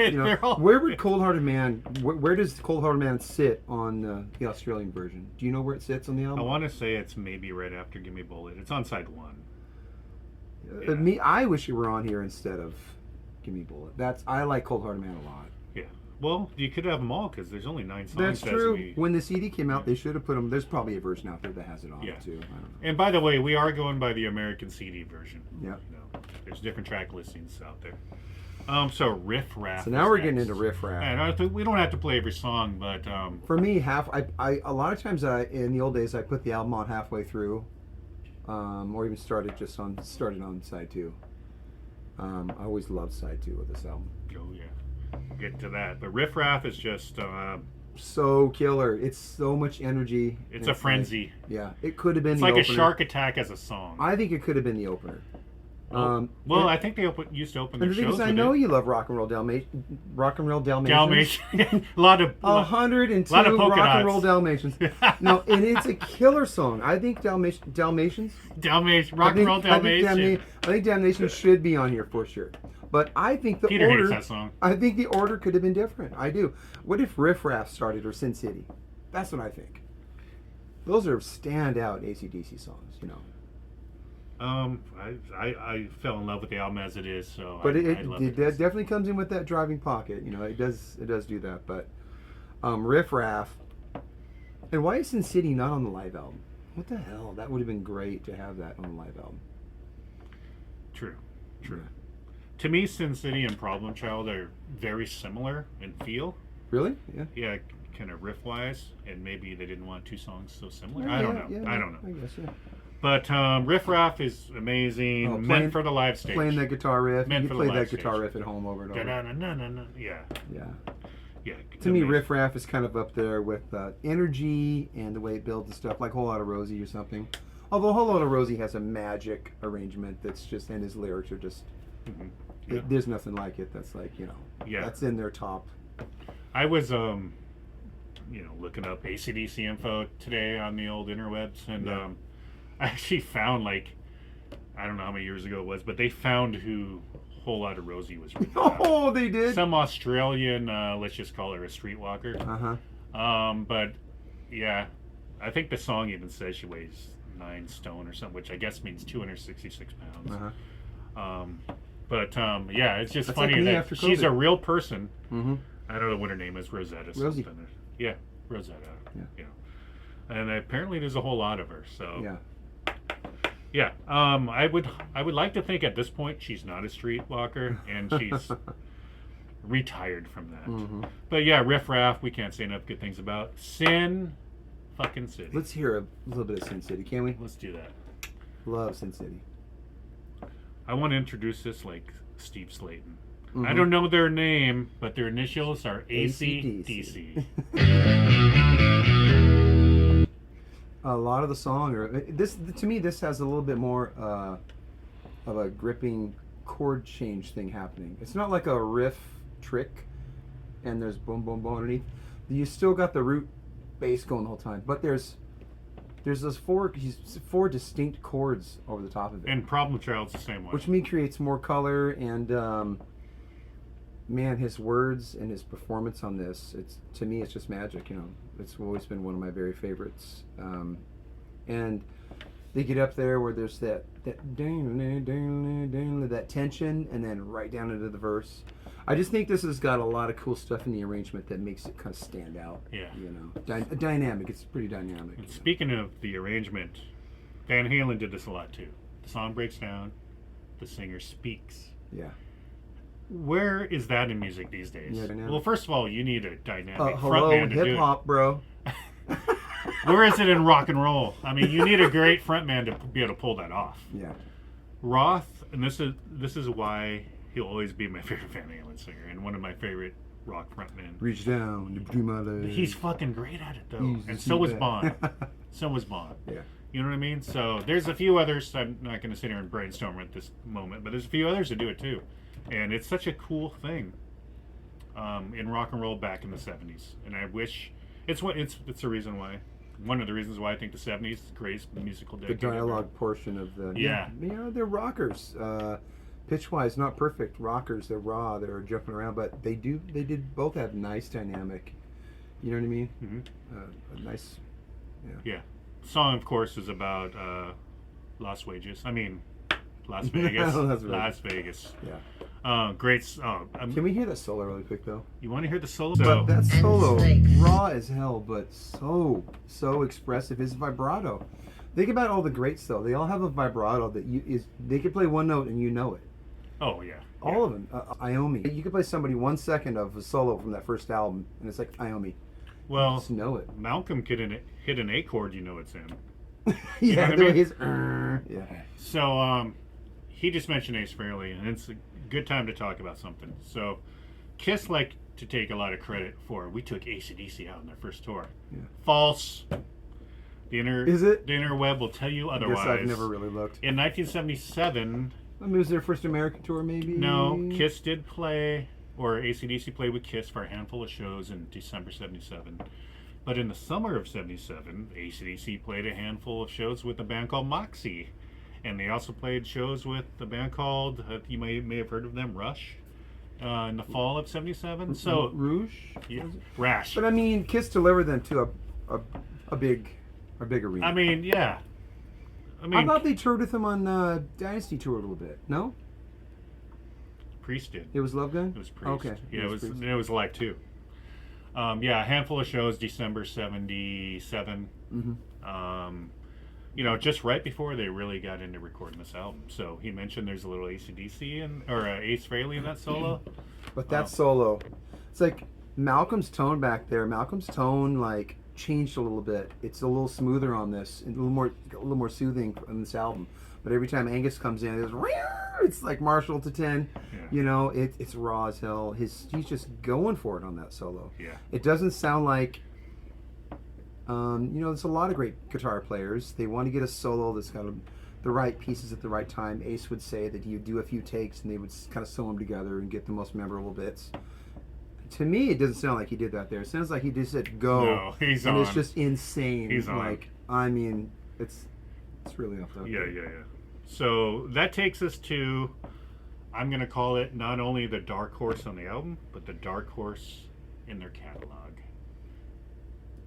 Where would Cold Hearted Man? Where does Cold Hearted Man sit on the Australian version? Do you know where it sits on the album? I want to say it's maybe right after "Give Me a Bullet." It's on side 1. I wish it were on here instead of "Give Me a Bullet." I like Cold Hearted Man a lot. Yeah. Well, you could have them all because there's only 9 songs. That's true. When the CD came out, they should have put them. There's probably a version out there that has it on it too. I don't know. And by the way, we are going by the American CD version. Yeah. There's different track listings out there. So Riff Raff. So now we're getting into Riff Raff. And we don't have to play every song, but for me, a lot of times in the old days I put the album on halfway through, or even started on side 2. I always loved side 2 of this album. Oh yeah. Get to that, but Riff Raff is just so killer. It's so much energy. It's a frenzy. It could have been. It's the like opener. a shark attack as a song. I think it could have been the opener. I think they used to open their shows with I know it. you love Rock and Roll Dalmatians. Dalmatians. a lot of 102 lot of polka Rock and dots. Roll Dalmatians. No, and it's a killer song. I think Dalmatians. Rock and Roll Dalmatians. I think Damnation should be on here for sure. But I think the Peter order. hates that song. I think the order could have been different. I do. What if Riff Raff started or Sin City? That's what I think. Those are standout AC/DC songs, I fell in love with the album as it is, so. But I love it definitely comes in with that driving pocket. It does do that. But Riff Raff. And why is Sin City not on the live album? What the hell? That would have been great to have that on the live album. True. Yeah. To me, Sin City and Problem Child are very similar in feel. Really? Yeah. Yeah, kind of riff-wise, and maybe they didn't want 2 songs so similar. I don't know. I don't know. I guess, yeah. But Riff Raff is amazing. Meant for the live stage. Playing that guitar riff. Meant You for play the that live guitar stage. riff at home over and over. Yeah. Yeah. To me, Riff Raff is kind of up there with energy and the way it builds and stuff, like Whole Lotta Rosie or something. Although Whole Lotta Rosie has a magic arrangement that's just, and his lyrics are just, there's nothing like it that's like, that's in their top. I was, looking up AC/DC info today on the old interwebs, and I actually found, I don't know how many years ago it was, but they found who Whole Lotta Rosie was written Oh, they did. some Australian, let's just call her a streetwalker. But yeah, I think the song even says she weighs 9 stone or something, which I guess means 266 pounds. Yeah, it's just That's funny like me that after she's COVID. a real person. Mm-hmm. I don't know what her name is, Rosetta Rosie. something. Yeah, Rosetta. Yeah. You know. And apparently there's a whole lot of her. So Yeah. yeah, I would like to think at this point she's not a streetwalker and she's retired from that. Mm-hmm. But yeah, Riff Raff, we can't say enough good things about. Sin fucking City. Let's hear a little bit of Sin City, can we? Let's do that. Love Sin City. I want to introduce this like Steve Slayton. Mm-hmm. I don't know their name, but their initials are AC/DC. AC/DC. A lot of the song, to me, this has a little bit more of a gripping chord change thing happening. It's not like a riff trick, and there's boom, boom, boom underneath. You still got the root bass going the whole time, but there's those four distinct chords over the top of it. And Problem Child's the same way. Which to me creates more color, and man, his words and his performance on this, to me it's just magic. You know, it's always been one of my very favorites. And they get up there where there's that tension, and then right down into the verse. I just think this has got a lot of cool stuff in the arrangement that makes it kind of stand out. Yeah. You know, dynamic. It's pretty dynamic. And speaking of the arrangement, Van Halen did this a lot too. The song breaks down, the singer speaks. Yeah. Where is that in music these days? Yeah, dynamic. Well, first of all, you need a dynamic Hello, frontman to do hip hop, bro. it. Where is it in rock and roll? I mean, you need a great frontman to be able to pull that off. Yeah. Roth, and this is why he'll always be my favorite Van Halen singer and one of my favorite rock frontmen. Reach down to between my legs. He's fucking great at it though, Easy and so was back. Bond. So was Bond. Yeah. You know what I mean? So there's a few others. I'm not going to sit here and brainstorm at this moment, but there's a few others that do it too, and it's such a cool thing in rock and roll back in the '70s. And I wish it's the reason why. One of the reasons why I think the '70s is the greatest musical The decade. dialogue portion of the Yeah. you know, they're rockers. Pitch wise, not perfect rockers. They're raw. They're jumping around, but they did both have nice dynamic. You know what I mean? Mm-hmm. A nice. Yeah. Song, of course, is about Las Vegas. I mean, Las Vegas. Las Vegas. Yeah. Great song. Can we hear that solo really quick though? You want to hear the solo? But that solo, raw as hell, but so expressive. His vibrato. Think about all the greats though. They all have a vibrato that they could play one note and you know it. Oh yeah. All of them. Iommi. You could play somebody 1 second of a solo from that first album, and it's like Iommi. Well, You just know it. Malcolm could hit an A chord, you know it's him. Yeah, what I the way mean? his. Yeah. So he just mentioned Ace Frehley, and it's a good time to talk about something. So Kiss like to take a lot of credit for we took AC/DC out on their first tour. Yeah. False. The Is it? The interweb will tell you I otherwise. guess I've never really looked. In 1977, I mean, it was their first American tour, maybe? no, Kiss did play, or AC/DC played with Kiss for a handful of shows in December '77. But in the summer of '77, AC/DC played a handful of shows with a band called Moxie. And they also played shows with a band called, you may have heard of them, Rush, in the fall of '77. So, Rouge? yeah, Rash. But I mean, Kiss delivered them to a big arena. I mean, yeah. I thought they toured with them on Dynasty Tour a little bit. No? Priest did. It was Love Gun? It was Priest. Okay. Yeah, Priest. it was Live too. Yeah, a handful of shows, December '77. Mm-hmm. You know, just right before they really got into recording this album. So he mentioned there's a little AC/DC or Ace Frehley in that solo. But that solo, it's like Malcolm's tone back there. Malcolm's tone like changed a little bit. It's a little smoother on this, and a little more soothing on this album. But every time Angus comes in, it's like Marshall to 10. Yeah. You know, it's raw as hell. He's just going for it on that solo. Yeah. It doesn't sound like. You know, there's a lot of great guitar players. They want to get a solo that's got the right pieces at the right time. Ace would say that he would do a few takes and they would kind of sew them together and get the most memorable bits. To me, it doesn't sound like he did that there. It sounds like he just said go. No, he's and on. it's just insane. He's on. Like, I mean, it's really up there. Yeah. So that takes us to, I'm going to call it not only the dark horse on the album, but the dark horse in their catalog.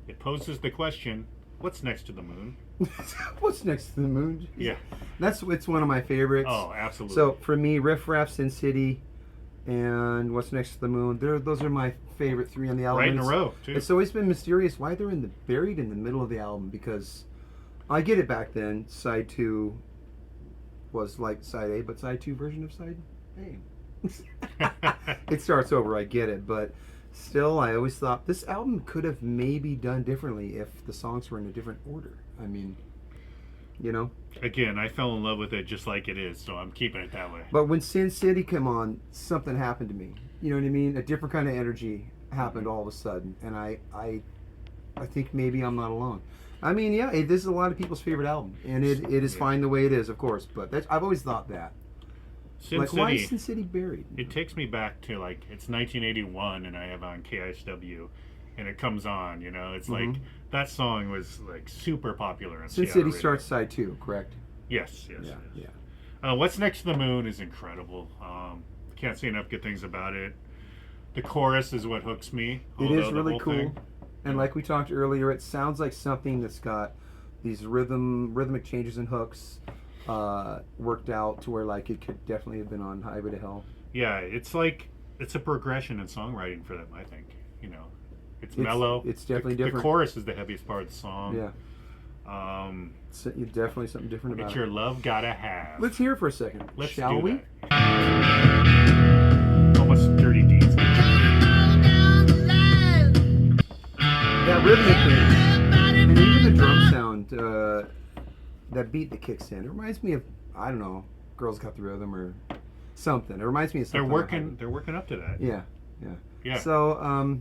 It poses the question, what's next to the moon? What's next to the moon? Yeah. It's one of my favorites. Oh, absolutely. So for me, Riff Raff, Sin City, and What's Next to the Moon, those are my favorite three on the album. Right in a row, too. It's always been mysterious why they're buried in the middle of the album, because I get it back then. Side 2 was like side A, but side 2 version of side A. It starts over, I get it, but still, I always thought this album could have maybe done differently if the songs were in a different order. I mean, you know. Again, I fell in love with it just like it is, so I'm keeping it that way. But when Sin City came on, something happened to me. You know what I mean? A different kind of energy happened all of a sudden, and I think maybe I'm not alone. I mean, yeah, this is a lot of people's favorite album, and it is fine the way it is, of course. But I've always thought that. Sin City, why is Sin City buried? It takes me back to, like, it's 1981, and I have on KISW, and it comes on, you know? It's like, that song was, like, super popular on Sin Seattle City radio. starts side 2, correct? Yes. Yeah. What's Next to the Moon is incredible. Can't say enough good things about it. The chorus is what hooks me. It is really whole cool. thing, And like we talked earlier, it sounds like something that's got these rhythmic changes and hooks worked out to where, like, it could definitely have been on Highway to Hell. Yeah, it's like, it's a progression in songwriting for them, I think. You know, it's mellow. It's definitely different. The chorus is the heaviest part of the song. Yeah. It's definitely something different about It's it. your love gotta have. Let's hear it for a second. Shall we? That. Almost Dirty Deeds. That rhythmic thing, and even the drum sound, that beat that kicks in, it reminds me of, I don't know, Girls Got the Rhythm or something. It reminds me of something. They're working up to that. Yeah. So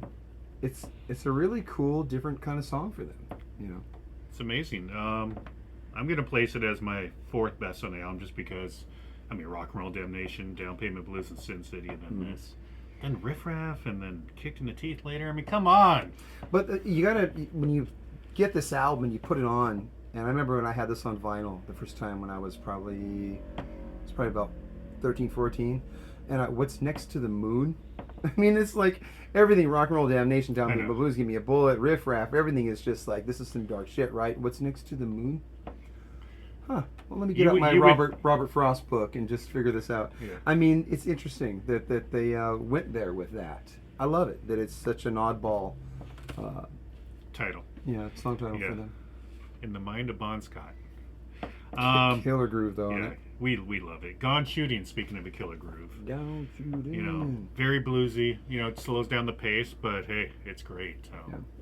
it's a really cool, different kind of song for them. You know. It's amazing. I'm gonna place it as my 4th best on the album, just because, I mean, Rock and Roll Damnation, Down Payment Blues, and Sin City, and then this, and Riff Raff, and then Kicked in the Teeth later. I mean, come on. But you gotta, when you get this album and you put it on, and I remember when I had this on vinyl the first time when I was probably about 13, 14, and What's Next to the Moon? I mean, it's like everything, Rock and Roll Damnation, Down Payment Blues, Give Me a Bullet, Riff Raff, everything is just like, this is some dark shit, right? What's Next to the Moon? Huh. Well, let me get out my Robert Frost book and just figure this out. Yeah. I mean, it's interesting that they went there with that. I love it, that it's such an oddball title. Yeah, song title for them. In the Mind of Bon Scott. Killer groove, though. Yeah, we love it. Gone Shooting, speaking of a killer groove. Gone Shooting. You know, very bluesy. You know, it slows down the pace, but hey, it's great.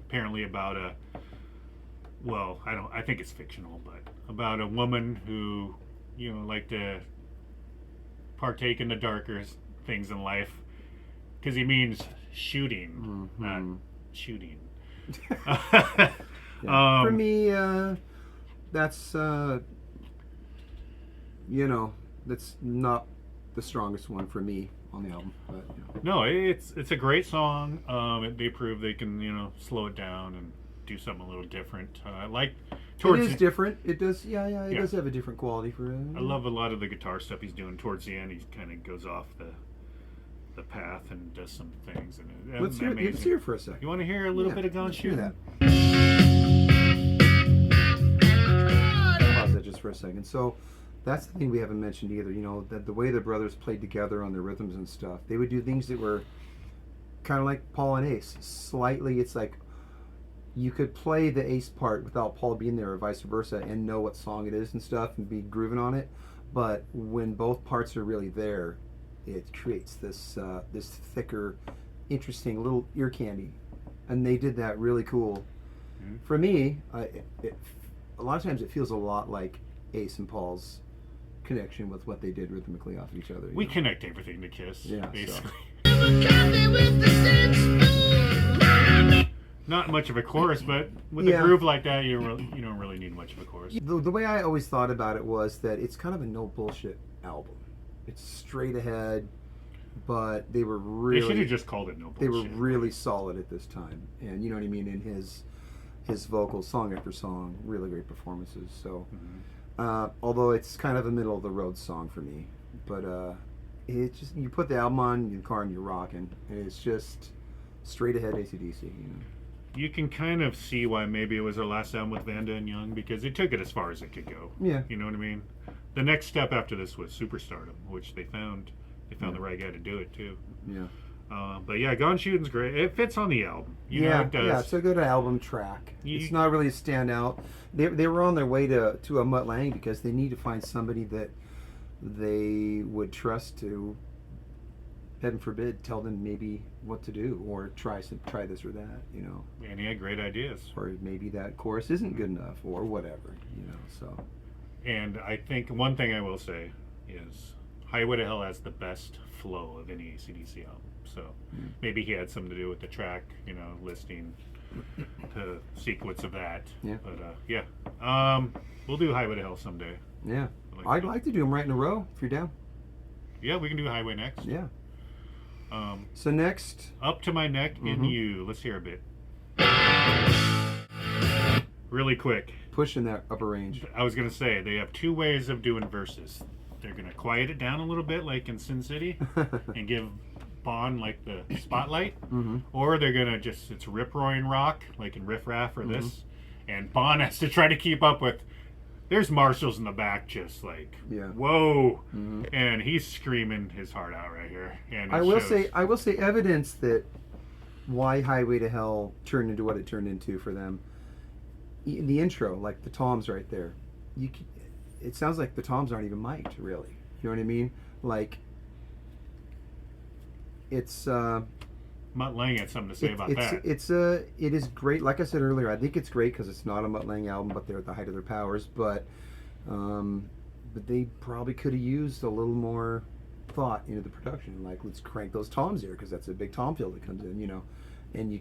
Apparently about I think it's fictional, but about a woman who, you know, like to partake in the darker things in life, because he means shooting, not shooting. For me, that's that's not the strongest one for me on the album, but no, it's a great song. They prove they can, you know, slow it down and do something a little different. It is different. It does, it does have a different quality for it. I love a lot of the guitar stuff he's doing towards the end. He kind of goes off the path and does some things. And let's hear it for a second. You want to hear a little bit of Gone Shooting? Pause that just for a second. So that's the thing we haven't mentioned either. You know, that the way the brothers played together on their rhythms and stuff, they would do things that were kind of like Paul and Ace. Slightly, it's like you could play the Ace part without Paul being there, or vice versa, and know what song it is and stuff, and be grooving on it. But when both parts are really there, it creates this thicker, interesting little ear candy, and they did that really cool. For me, a lot of times it feels a lot like Ace and Paul's connection with what they did rhythmically off of each other. We connect everything to Kiss, basically. Not much of a chorus, but with a groove like that, you don't really need much of a chorus. The way I always thought about it was that it's kind of a no bullshit album. It's straight ahead, but they were really... They should have just called it no bullshit. They were really solid at this time, and you know what I mean. In his vocals, song after song, really great performances. So, Although it's kind of a middle of the road song for me, but it just, you put the album on in the car and you're rocking. It's just straight ahead AC/DC. You know. You can kind of see why maybe it was their last album with Vanda and Young, because they took it as far as it could go. Yeah. You know what I mean? The next step after this was Superstardom, which they found the right guy to do it too. Yeah. But yeah, Gone Shooting's great. It fits on the album. You know, Yeah, it does. yeah, it's a good album track. It's not really a standout. They were on their way to a Mutt Lange because they need to find somebody that they would trust to, heaven forbid, tell them maybe what to do or try this or that, you know. And he had great ideas. Or maybe that chorus isn't good enough or whatever, you know. So. And I think one thing I will say is Highway to Hell has the best flow of any AC/DC album. So maybe he had something to do with the track, you know, listing the sequence of that. Yeah. But yeah, we'll do Highway to Hell someday. Yeah. I'd like to do them right in a row if you're down. Yeah, we can do Highway next. Yeah. So next, Up to My Neck in You. Let's hear a bit. Really quick. Pushing that upper range. I was gonna say they have two ways of doing verses. They're gonna quiet it down a little bit, like in Sin City, and give Bond like the spotlight, or they're gonna just it's rip roaring rock, like in Riff Raff or this, and Bond has to try to keep up with. There's marshals in the back, just like whoa, and he's screaming his heart out right here. And I will say evidence that why Highway to Hell turned into what it turned into for them. In the intro, like the toms right there, it sounds like the toms aren't even mic'd, really. You know what I mean? Like it's Mutt Lange had something to say about that. It is great. Like I said earlier, I think it's great because it's not a Mutt Lange album, but they're at the height of their powers. But they probably could have used a little more thought into the production. Like, let's crank those toms here because that's a big tom fill that comes in, you know, and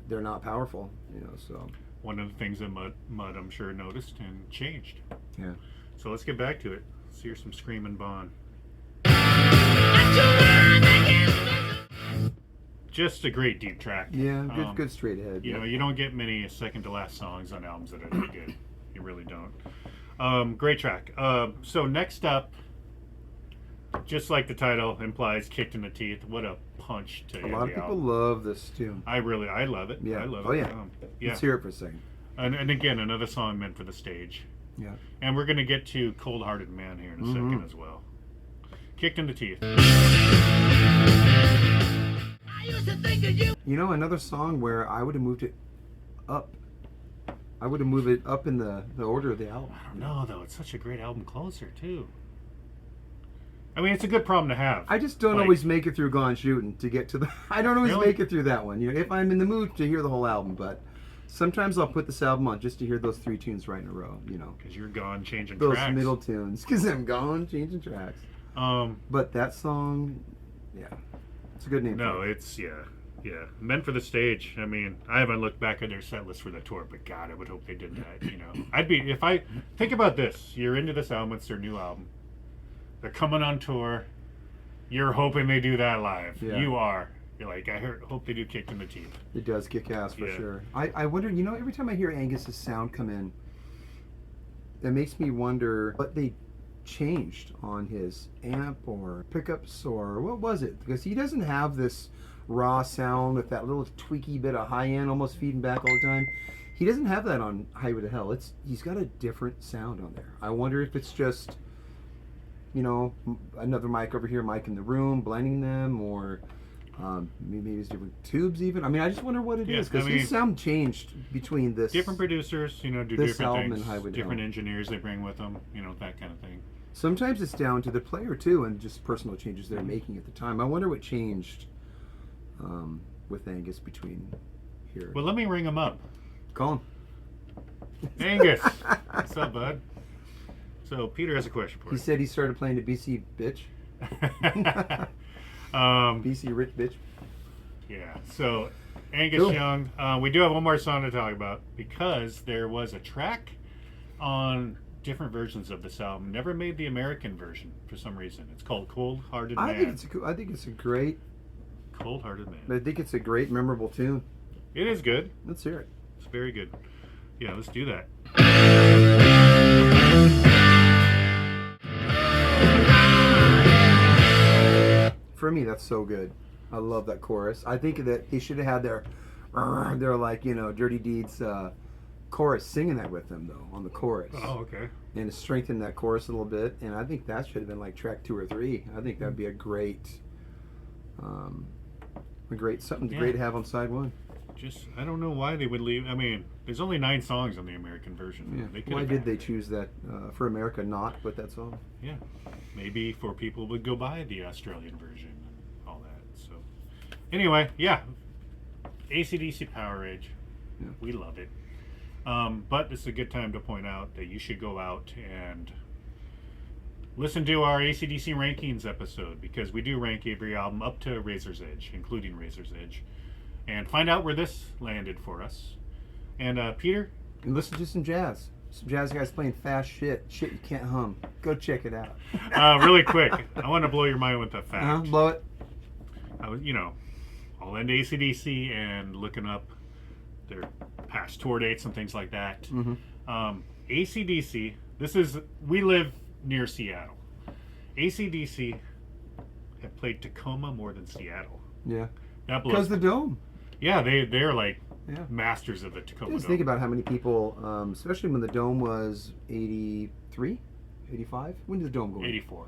they're not powerful, you know. So one of the things that Mutt I'm sure noticed and changed. Yeah. So let's get back to it. Let's hear some screaming Bond. Just a great deep track. Yeah, good straight ahead. You know, you don't get many second to last songs on albums that are that good. You really don't. Great track. So next up, just like the title implies, Kicked in the Teeth. What a punch to a lot of people album. Love this tune. I love it. Yeah. I love it. Yeah. Let's hear it for a second. And again, another song meant for the stage. Yeah. And we're gonna get to Cold Hearted Man here in a second as well. Kicked in the Teeth. You know, another song where I would have moved it up. I would have moved it up in the order of the album. I don't know, though. It's such a great album closer, too. I mean, it's a good problem to have. I just don't always make it through Gone Shooting to get to the... I don't always make it through that one. You know, if I'm in the mood to hear the whole album, but sometimes I'll put this album on just to hear those three tunes right in a row, you know. Because you're gone changing those tracks. Those middle tunes. Because I'm gone changing tracks. But that song, yeah. It's a good name. No, it's, yeah. Meant for the stage. I mean, I haven't looked back at their set list for the tour, but God, I would hope they did that, you know. Think about this. You're into this album, it's their new album. They're coming on tour. You're hoping they do that live. Yeah. You are. You're like, hope they do Kicked in the Teeth. It does kick ass for sure. I wonder, you know, every time I hear Angus's sound come in, that makes me wonder what they changed on his amp or pickups or what was it? Because he doesn't have this raw sound with that little tweaky bit of high end almost feeding back all the time. He doesn't have that on Highway to Hell. He's got a different sound on there. I wonder if it's just, you know, another mic over here, mic in the room, blending them, or maybe it's different tubes even. I mean, I just wonder what it is, because his sound changed between this. Different producers, you know, do this different album things. And Highway to different Hell. engineers they bring with them, you know, that kind of thing. Sometimes it's down to the player too, and just personal changes they're making at the time. I wonder what changed with Angus between here. Well, let me ring him up. Call him. Angus, what's up, bud? So Peter has a question for you. He said he started playing the BC bitch. BC rich bitch. Yeah. So Angus Young, we do have one more song to talk about because there was a track on different versions of this album. Never made the American version for some reason. It's called Cold Hearted Man. I think it's a great. Cold Hearted Man. I think it's a great, memorable tune. It is good. Let's hear it. It's very good. Yeah, let's do that. me, that's so good. I love that chorus. I think that they should have had their like, you know, Dirty Deeds chorus singing that with them though on the chorus. Oh, okay. And to strengthen that chorus a little bit, and I think that should have been like track 2 or 3. I think that'd be a great something great to have on side 1. Just, I don't know why they would leave. I mean, there's only 9 songs on the American version. Yeah. Why did they choose that for America not put that song? Yeah. Maybe for people would go buy the Australian version and all that. So, anyway, yeah. AC/DC Powerage. Yeah. We love it. But it's a good time to point out that you should go out and listen to our AC/DC rankings episode, because we do rank every album up to Razor's Edge, including Razor's Edge, and find out where this landed for us. And Peter? And listen to some jazz. Some jazz guys playing fast shit you can't hum. Go check it out. Really quick, I want to blow your mind with a fact. Blow it. I was, all into AC/DC and looking up their past tour dates and things like that. Mm-hmm. AC/DC, we live near Seattle. AC/DC have played Tacoma more than Seattle. Yeah. That blows. Because the Dome. Yeah, they're like masters of the Tacoma Dome. Just think about how many people, especially when the Dome was 83, 85. When did the Dome go? 84.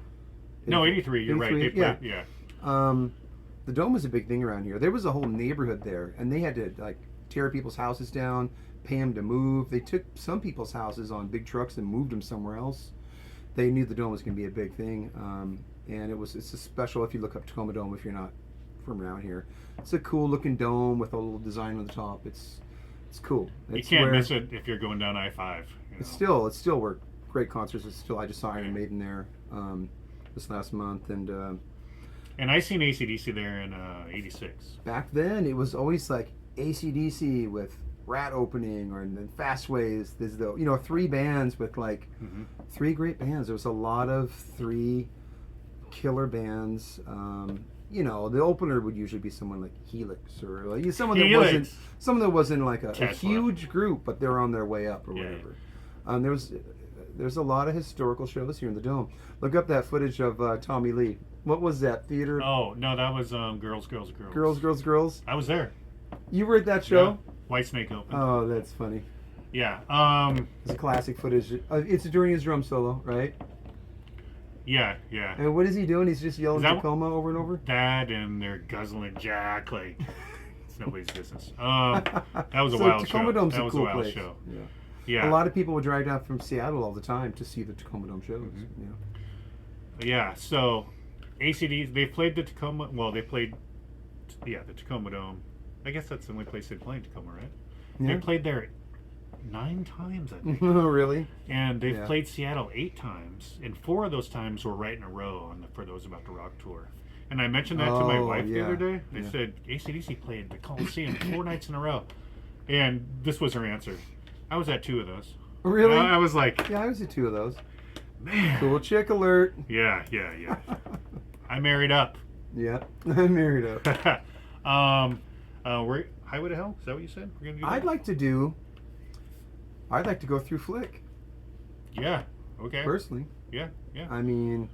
No, 83. You're 83, right. They played, yeah. The Dome was a big thing around here. There was a whole neighborhood there, and they had to like tear people's houses down, pay them to move. They took some people's houses on big trucks and moved them somewhere else. They knew the Dome was going to be a big thing, and it's a special. If you look up Tacoma Dome, if you're not from around here, it's a cool looking dome with a little design on the top. It's cool. It's you can't miss it if you're going down I-5. It's still where great concerts. I just saw Iron Maiden there this last month, and I seen AC/DC there in '86. Back then, it was always like AC/DC with Rat opening, and then Fastways. There's 3 bands with like 3 great bands. There was a lot of 3 killer bands. The opener would usually be someone like Helix or like someone that wasn't like a huge group, but they're on their way up or whatever. There's a lot of historical shows here in the Dome. Look up that footage of Tommy Lee. What was that theater? Oh no, that was Girls. Girls. I was there. You were at that show? Yeah. Whitesnake opened. Oh, that's funny. Yeah. It's a classic footage. It's during his drum solo, right? Yeah. And what is he doing? He's just yelling Tacoma over and over? That, and they're guzzling Jack like it's nobody's business. That was a wild Tacoma show. Dome's That a was cool a wild place. show. Yeah. A lot of people would drive down from Seattle all the time to see the Tacoma Dome shows. Yeah. So AC/DC, they played the Tacoma. Well, they played the Tacoma Dome. I guess that's the only place they played Tacoma, right? Yeah. They played there 9 times, I think. Oh, really? And they've played Seattle 8 times, and 4 of those times were right in a row for those About to Rock tour. And I mentioned that to my wife the other day. They said AC/DC played the Coliseum 4 nights in a row, and this was her answer. I was at 2 of those. Really? I was like, I was at 2 of those. Man. Cool chick alert. Yeah. I married up. Yeah, I married up. We're Highway to Hell. Is that what you said? We're gonna do that? I'd like to go through Flick. Yeah. Okay. Personally. Yeah. I mean,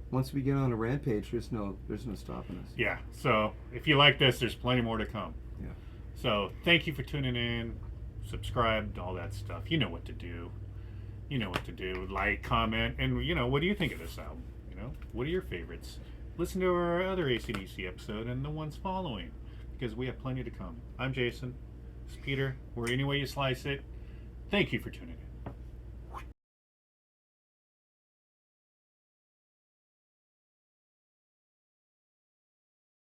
once we get on a rampage, there's no stopping us. Yeah. So if you like this, there's plenty more to come. Yeah. So thank you for tuning in. Subscribe, all that stuff. You know what to do. Like, comment, and what do you think of this album? What are your favorites? Listen to our other AC/DC episode and the ones following, because we have plenty to come. I'm Jason. It's Peter. Or any way you slice it. Thank you for tuning in.